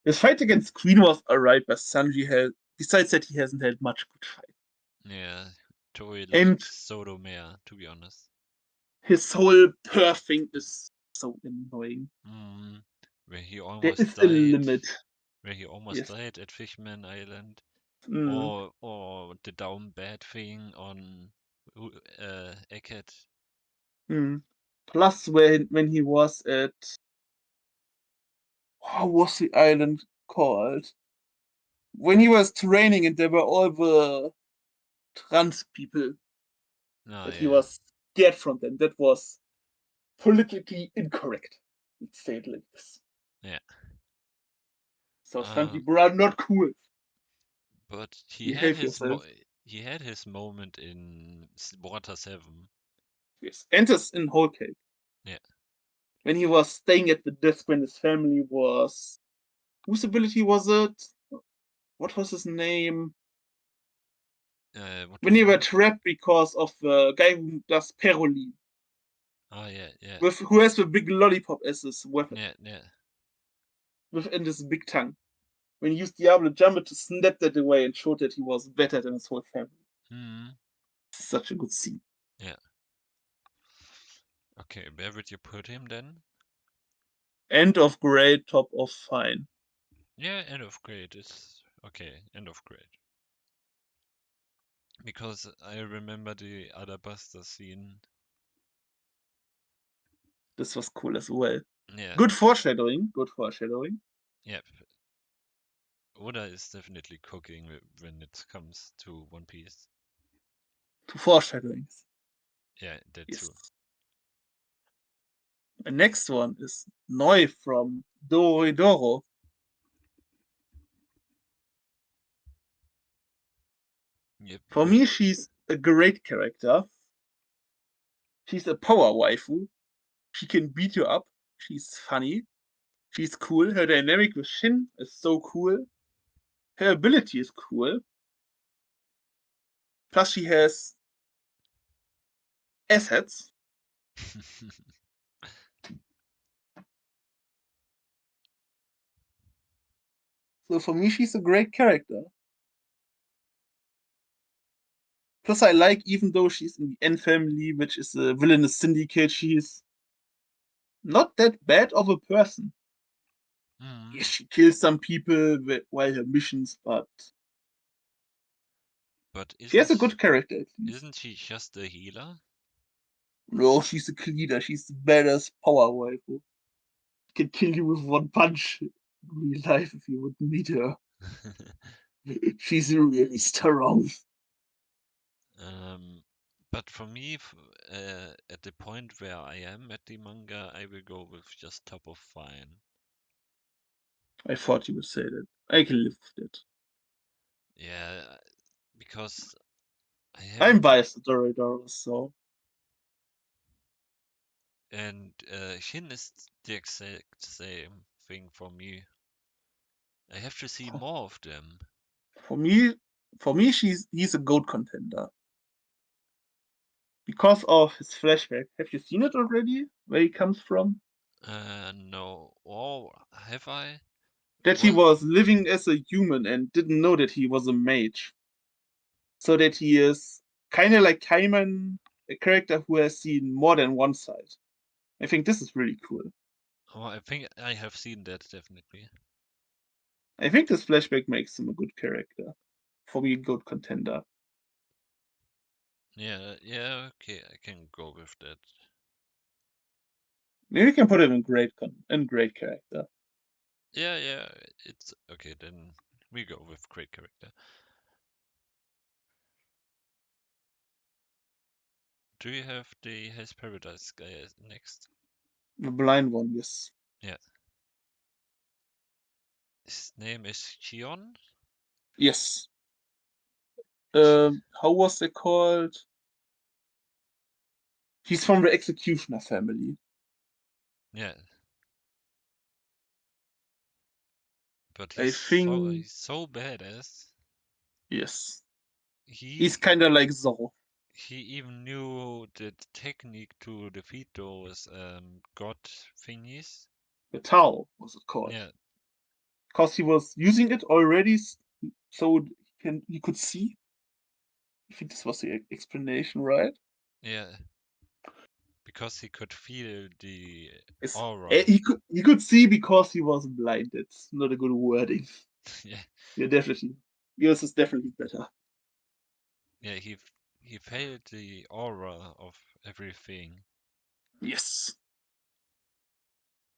His fight against Queen was alright, but Sanji has. Besides that, he hasn't had much good fight. Yeah, Toei And likes Sotomare, to be honest. his whole purr thing is so annoying. Where he There almost is a died. limit. Where he almost Yes. died at Fishman Island. Mm. Or the down bad thing on Eckhead. Mm. Plus, when he was at. How was the island called? When he was training and there were all the trans people Oh that he yeah. was scared from them. That was politically incorrect. Let's say it like this. Yeah. So Sanji, bro, not cool. But Behave yourself. he had his moment in Water 7. Yes. Enters in Whole Cake. Yeah. When he was staying at the desk when his family was. Whose ability was it? What was his name? What do When you they were mean? trapped because of the guy who does Perolin. Oh yeah, yeah. Who has the big lollipop as his weapon. Yeah, yeah. Within this big tongue. When he used Diablo Jumbo to snap that away and showed that he was better than his whole family. Such a good scene. Yeah. Okay, where would you put him then? End of grade, top of fine. Yeah, end of grade is okay, end of grade. Because I remember the Alabaster scene. This was cool as well. Yeah. Good foreshadowing. Good foreshadowing. Yep. Oda is definitely cooking when it comes to One Piece. To foreshadowings. Yeah, that Yes. too. The next one is Noi from Doro. Yep. For me, she's a great character. She's a power waifu. She can beat you up. She's funny. She's cool. Her dynamic with Shin is so cool. Her ability is cool. Plus, she has assets. So for me, she's a great character. Plus, I like, even though she's in the N family, which is a villainous syndicate, she's not that bad of a person. Yes, she kills some people while her missions, but But she has a good character at least. isn't she just a healer? No, she's a cleaner. She's the badass power waifu. She can kill you with one punch in real life if you would meet her. She's really strong. But for me, at the point where I am at the manga, I will go with just top of fine. I thought you would say that. I can live with it. Yeah, because I I'm haven't, biased to Dorohedoro, so and Shin is the exact same thing for me. I have to see more of them. for me, he's a GOAT contender because of his flashback. Have you seen it already? Where he comes from? No, or have I? That he What? was living as a human and didn't know that he was a mage. So that he is kind of like Kaiman, a character who has seen more than one side. I think this is really cool. Oh, I think I have seen that definitely. I think this flashback makes him a good character. For me, a GOAT contender. Yeah, yeah, okay, I can go with that. Maybe we can put him in great character. Yeah, yeah, it's okay. Then we go with great character. Do you have the Hell's Paradise guy next? The blind one, yes. Yeah. His name is Chion. Yes. Chi- How was it called? He's from the Executioner family. Yeah, but I think he's so badass. yes. He's He kind of like Zorro. he even knew the technique to defeat those god thingies. The Tao was it called? Yeah, Because he was using it already, so he could see. I think this was the explanation, right? yeah, because he could feel the Yes. aura. He could see because he was blind. That's not a good wording. Yeah, Yeah, definitely. Yours is definitely better. yeah, he felt the aura of everything, Yes.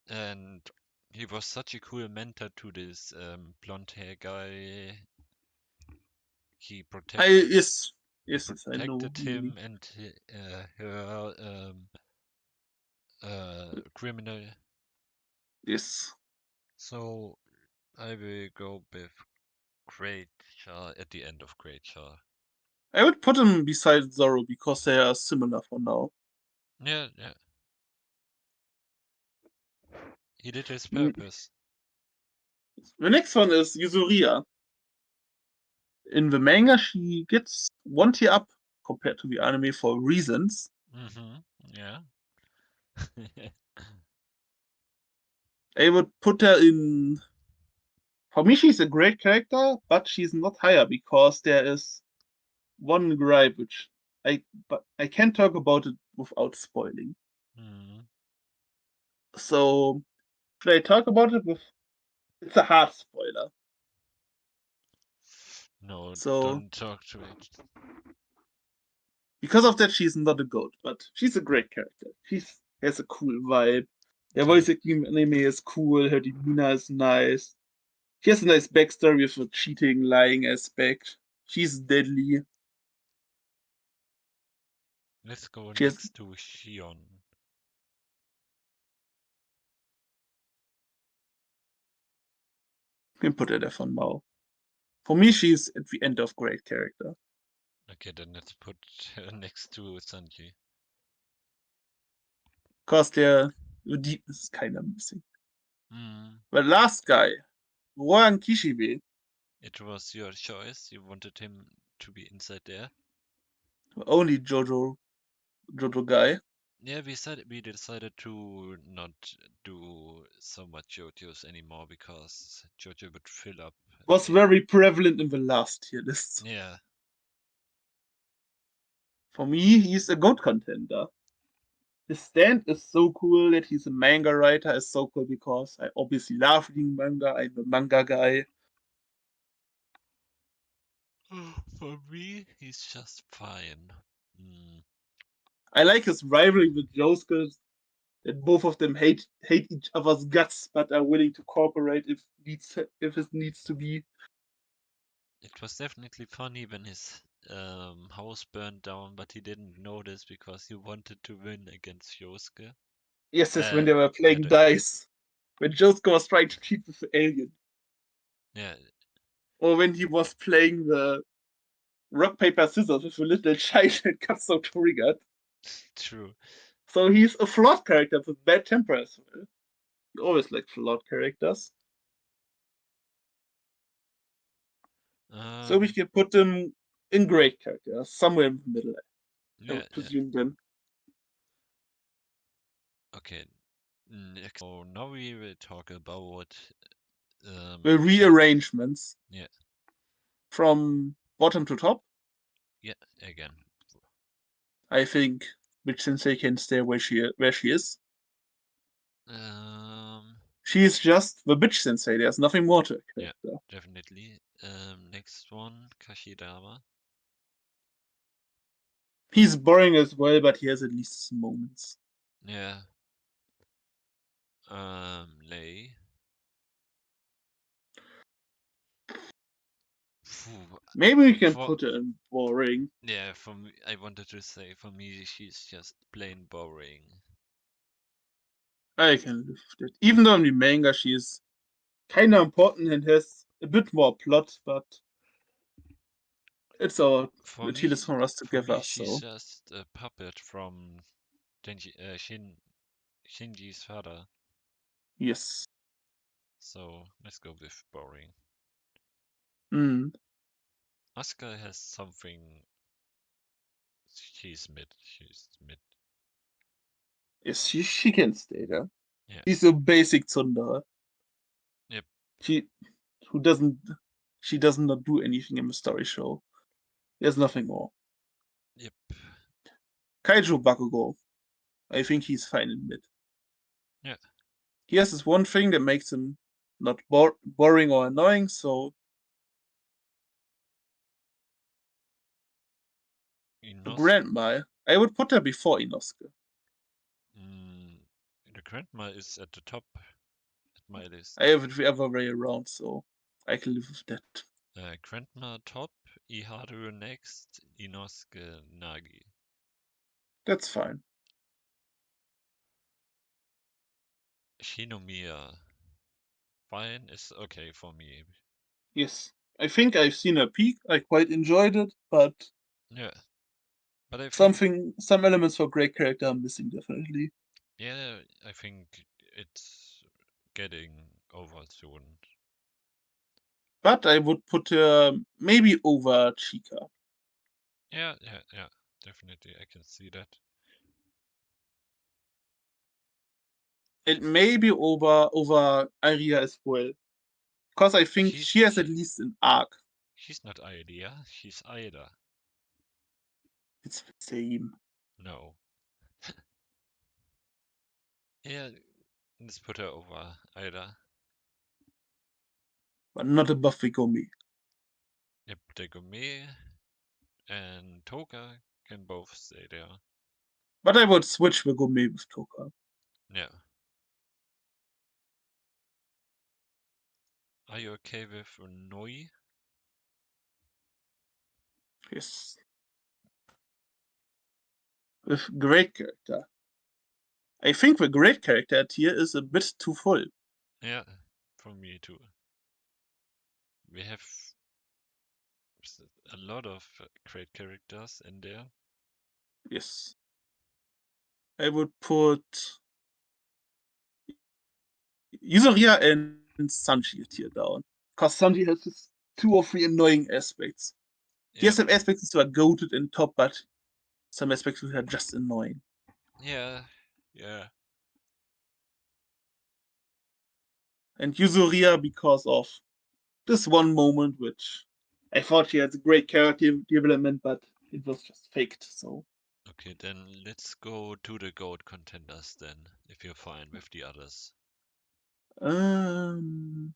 and he was such a cool mentor to this blonde hair guy. He protected Yes, I know. Really. him and her criminal. Yes. So I will go with Great Char at the end of Great Char. I would put him beside Zorro because they are similar for now. Yeah, yeah. He did his Mm, purpose. the next one is Yuzuriya. In the manga, she gets one tier up compared to the anime for reasons. Mm-hmm. Yeah. I would put her in. For me, she's a great character, but she's not higher because there is one gripe which but I can't talk about it without spoiling. Mm. So should I talk about it with? It's a hard spoiler. No, So don't talk to it. because of that, she's not a goat, but she's a great character. She has a cool vibe. Her Okay, voice acting in anime is cool. Her demeanor is nice. She has a nice backstory with a cheating, lying aspect. She's deadly. let's go She has next to Shion. can put her there for now. For me, she's at the end of great character. Okay, then let's put her next to Sanji. Cause the deepness is kinda missing. Mm. The last guy, Rohan Kishibe, It was your choice. You wanted him to be inside there. only Jojo guy, Yeah, we decided to not do so much JoJo's anymore because JoJo would fill up. was The, very prevalent in the last tier list. yeah, For me, he's a GOAT contender. His stand is so cool that he's a manga writer is so cool because I obviously love reading manga. I'm a manga guy. for me, he's just fine. Mm. I like his rivalry with Josuke, that both of them hate each other's guts but are willing to cooperate if it needs to be. It was definitely funny when his house burned down, but he didn't notice because he wanted to win against Yosuke. Yes, when they were Yeah, playing dice. When Josuke was trying to cheat with the alien. yeah, Or when he was playing the rock, paper, scissors with a little child and got so triggered. true. So he's a flawed character with bad temper as well. You always like flawed characters. So we Um, can put them in great characters, somewhere in the middle, I yeah, would yeah. presume then. Okay. Next, so now we will talk about The Shin. rearrangements Yeah, from bottom to top. yeah. Again. I think Witch Sensei can stay where she is. Um, She is just the Bitch Sensei. There's nothing more to a yeah, character. definitely. Next one, Kashidama. He's boring as well, but he has at least his moments. Yeah. Lei. Phew, Maybe we can for put her in boring. yeah, for me, I wanted to say for me she's just plain boring. I can live with it. Even though in the manga she is kind of important and has a bit more plot, but it's our For the Tierlist me, for us for me, together, she's so just a puppet from Shinji's father. yes. So let's go with boring. Mm. Asuka has something. She's mid. She's mid. Yes, she can stay there. Yeah. He's a basic tsundere. Yep. She who doesn't she does not do anything in the story show. There's nothing more. Yep. Kaiju Bakugo. I think he's fine in mid. Yeah. He has this one thing that makes him not boring or annoying, so the Inosuke. grandma, I would put her before Inosuke. Mm, the grandma is at the top at my list. I have it the other way around, so I can live with that. Grandma top, Iharu next, Inosuke Nagi. That's fine. Shinomiya, fine is okay for me. Yes. I think I've seen her peak. I quite enjoyed it, but Yeah, but I think, some elements for great character are missing definitely. yeah, I think it's getting over soon. But I would put her maybe over Chica. Yeah, yeah, yeah, definitely, I can see that. And maybe over Aria as well. Because I think She's she has at she least an arc. she's not Idea, she's Ida. It's the same. No. Yeah, let's put her over Ida. But not above Vigumi. Yep, Degome and Toga can both stay there. But I would switch Vigumi with Toka. Yeah. Are you okay with Noi? Yes. With great character. I think the great character tier is a bit too full. Yeah, for me too. We have a lot of great characters in there. Yes. I would put Yuzoria and Sanji tier down. Because Sanji has this 2 or 3 annoying aspects. He has Yep. some aspects that are goated in top, but some aspects that are just annoying. Yeah. Yeah. And Yuzoria because of this one moment, which I thought she had a great character development, but it was just faked. So Okay, then let's go to the GOAT contenders then, if you're fine with the others. um,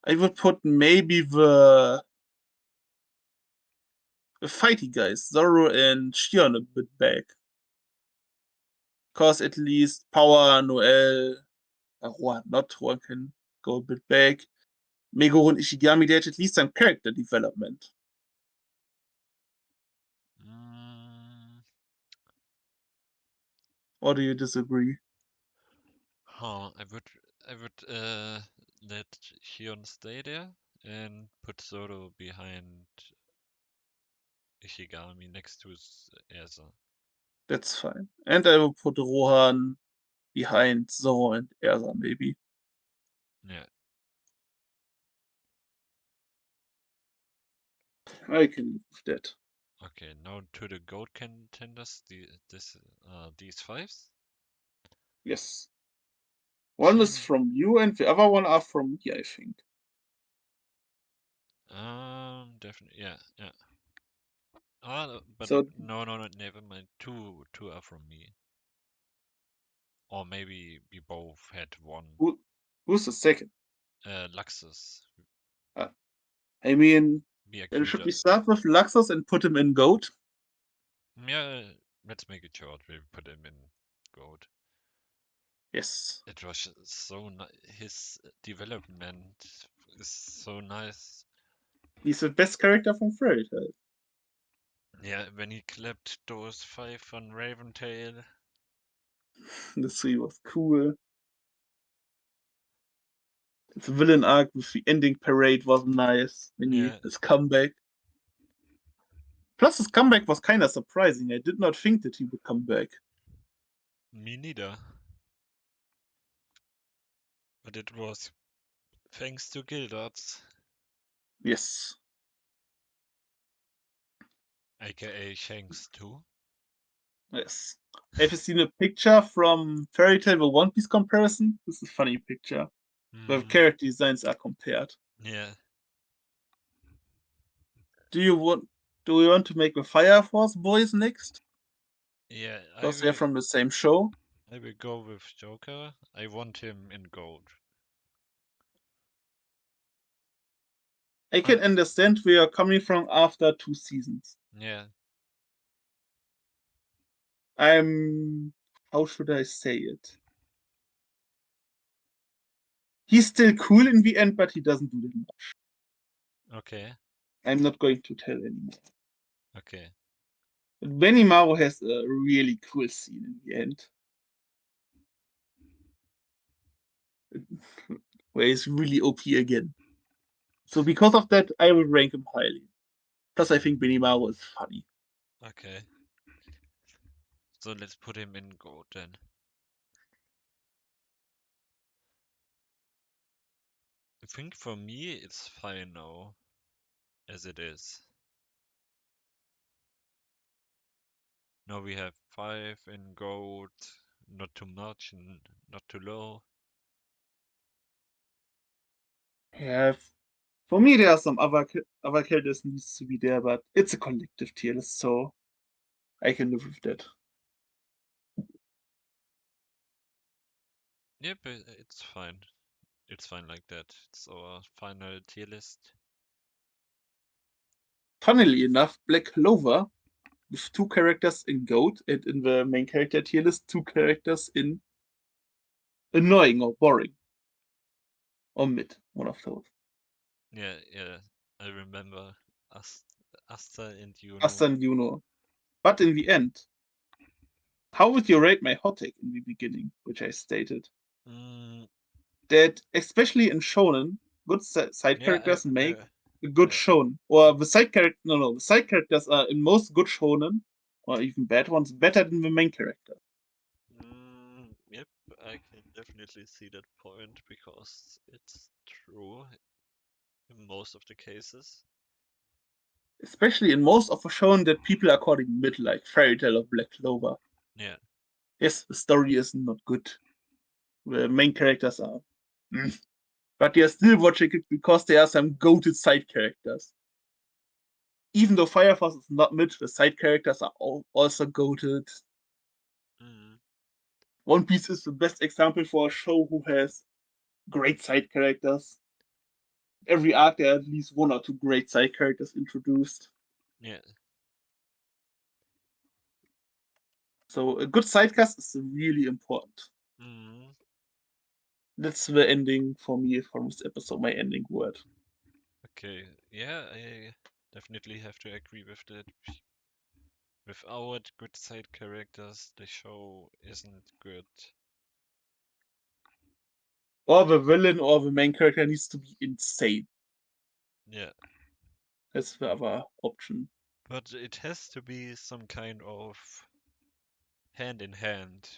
I would put maybe the fighty guys, Zoro and Shion, a bit back. Because at least Power, Noel, not Juan can go a bit back. Meguro and Ishigami, they had at least some character development. Or do you disagree? Huh, I would let Shion stay there and put Zoro behind Ishigami next to Erza. That's fine. And I will put Rohan behind Zoro and Erza, maybe. Yeah. I can live with that. Okay, now to the goat contenders, these fives. Yes. One is Team, from you, and the other one are from me, I think. definitely, yeah. But So no, never mind. Two are from me, or maybe we both had one. who, who's the second? Luxus. Uh, I mean, We then agreed. should we start with Luxus and put him in GOAT? Yeah, let's make it short. We put him in goat. Yes. It was so his development is so nice. He's the best character from Fairy Tail. Yeah, when he clapped those five on Raventail. The three was cool. The villain arc with the ending parade was nice. When he Yeah, his comeback. Plus, his comeback was kind of surprising. I did not think that he would come back. me neither. But it was thanks to Gildarts, Yes. aka Shanks too. Yes. Have you seen a picture from Fairy Tail, the One Piece comparison? This is a funny picture where Hmm. character designs are compared. Yeah, Do you want do we want to make the Fire Force boys next? yeah. I Because they're will. from the same show. I will go with Joker. I want him in gold. I I can understand where you're coming from after 2 seasons. yeah. I'm how should I say it? He's still cool in the end, but he doesn't do that much. Okay, I'm not going to tell anymore. okay. But Benimaru has a really cool scene in the end, where he's really OP again. So because of that, I will rank him highly. Plus, I think Benimaru is funny. Okay. So let's put him in gold then. I think for me it's fine now, as it is. Now we have five in gold, not too much and not too low. Yeah, for me, there are some other characters needs to be there, but it's a collective tier list, so I can live with that. Yeah, but it's fine. It's fine like that. It's our final tier list. Funnily enough, Black Clover with 2 characters in Goat and in the main character tier list, 2 characters in annoying or boring or mid, one of those. Yeah. I remember Ast Asta and Asta Juno. and Yuno. But in the end, how would you rate my hot take in the beginning, which I stated? Mm, That especially in shonen, good side yeah, characters make a good I, shonen. Or the side character, no, the side characters are in most good shonen, or even bad ones, better than the main character. yep, I can definitely see that point because it's true in most of the cases. Especially in most of the shonen that people are calling mid, like Fairy Tail or Black Clover. Yeah. Yes, the story is not good. The main characters are. Mm. But you're still watching it because there are some goated side characters. Even though Fire Force is not mid, the side characters are also goated. Mm, One Piece is the best example for a show who has great side characters. Every arc, there are at least 1 or 2 great side characters introduced. yeah. So a good side cast is really important. Mm, That's the ending for me for this episode, my ending word. okay. Yeah, I definitely have to agree with that. Without good side characters, the show isn't good. Or the villain or the main character needs to be insane. Yeah, That's the other option. but it has to be some kind of hand in hand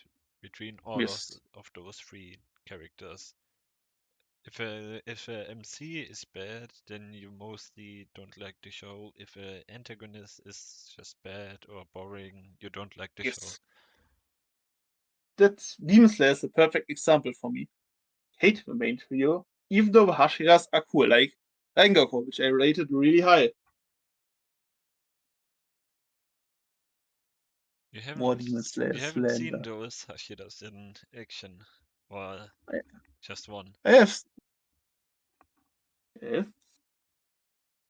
between all Yes. of those three characters. If a MC is bad, then you mostly don't like the show. If a antagonist is just bad or boring, you don't like the show. Yes. That Demon Slayer is a perfect example for me. Hate the main trio, even though the Hashiras are cool, like Rengoku, which I rated really high. You More haven't Demon Slayer you haven't seen slander. those Hashiras in action, or I, just one. I have. Yes,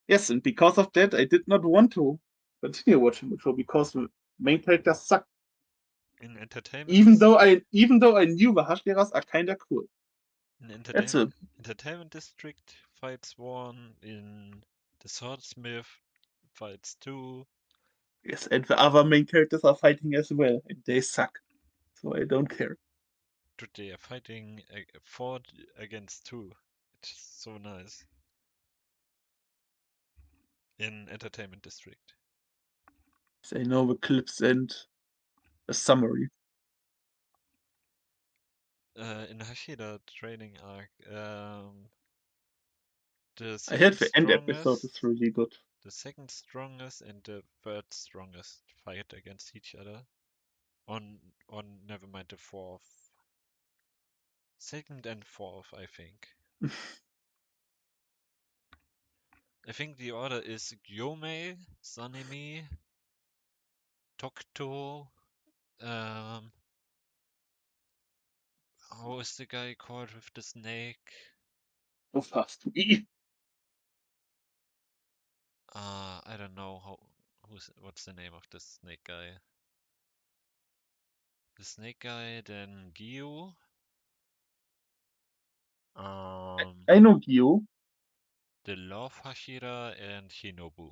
yes, and because of that, I did not want to continue watching the show because the main characters suck. In entertainment Even dis though I knew the Hashiras are kinda cool. in That's a entertainment district fights one, in the swordsmith fights two. yes, and the other main characters are fighting as well, and they suck. So I don't care. Dude, they are fighting four against two. It's so nice in entertainment district. So I know the clips and a summary. In Hashira training arc, the I heard second the end episode strongest, is really good. the second strongest and the third strongest fight against each other. On never mind the fourth, second and fourth, I think. I think the order is Gyomei, Sanemi, Tokto. Um, how is the guy called with the snake? So fast to eat. I don't know what's the name of the snake guy. The snake guy, then Gyu, um, I know Gyo, the love Hashira, and Shinobu.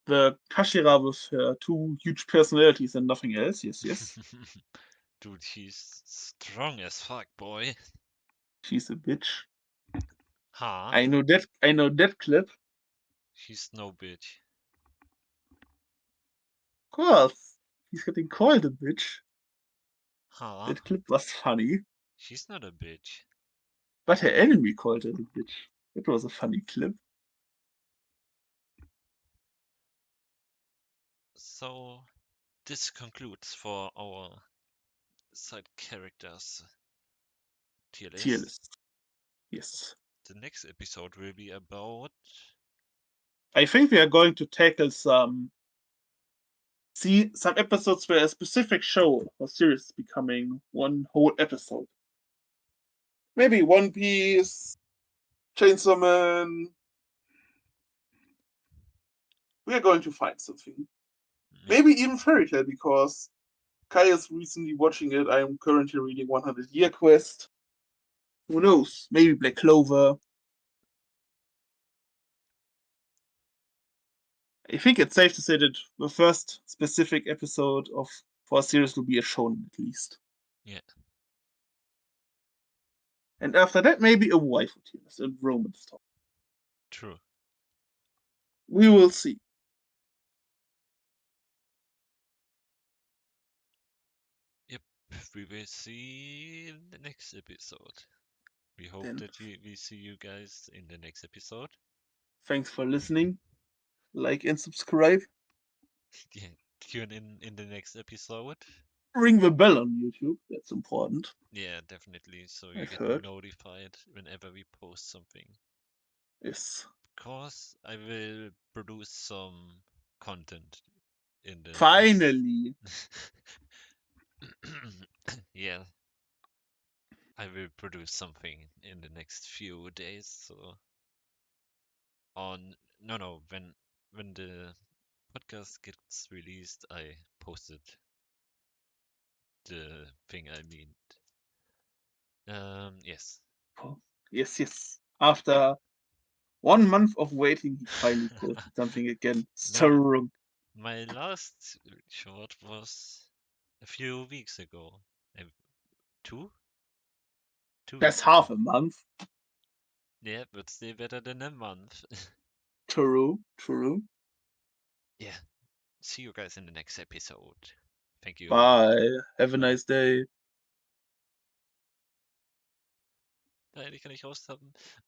the Kashira with two huge personalities and nothing else. Yes, yes. Dude, he's strong as fuck, boy. She's a bitch. Huh? I know that. I know that clip. She's no bitch. Of course, he's getting called a bitch. Huh? That clip was funny, She's not a bitch. but her enemy called her a bitch. That was a funny clip. So, this concludes for our side characters tier Tier list. list. Yes. The next episode will be about. I think we are going to tackle some episodes where a specific show or series is becoming one whole episode. Maybe One Piece, Chainsaw Man. We are going to find something. Yeah, Maybe even Fairy Tail because Kai is recently watching it. I am currently reading 100 Year Quest. Who knows? Maybe Black Clover. I think it's safe to say that the first specific episode of for a series will be a shonen at least. yeah, And after that, maybe a waifu series, a romance talk. true. We will see. Yep, we will see in the next episode. We hope Then, that we see you guys in the next episode. thanks for listening. Like and subscribe. Yeah, tune in the next episode. Ring the bell on YouTube. That's important. Yeah, definitely. So you I've get heard. notified whenever we post something. Yes. Because I will produce some content in the next. Finally. Yeah, I will produce something in the next few days. So on no, when the podcast gets released, I posted the thing I mean. Yes. Oh, yes, yes. After 1 month of waiting, he finally posted something again. No, Strong. My last short was a few weeks ago. Uh, Two? 2 weeks That's half ago. a month. Yeah, but still better than a month. True, true. Yeah. See you guys in the next episode. Thank you. Bye. Have a Bye. nice day. Nein, die kann ich raushaben.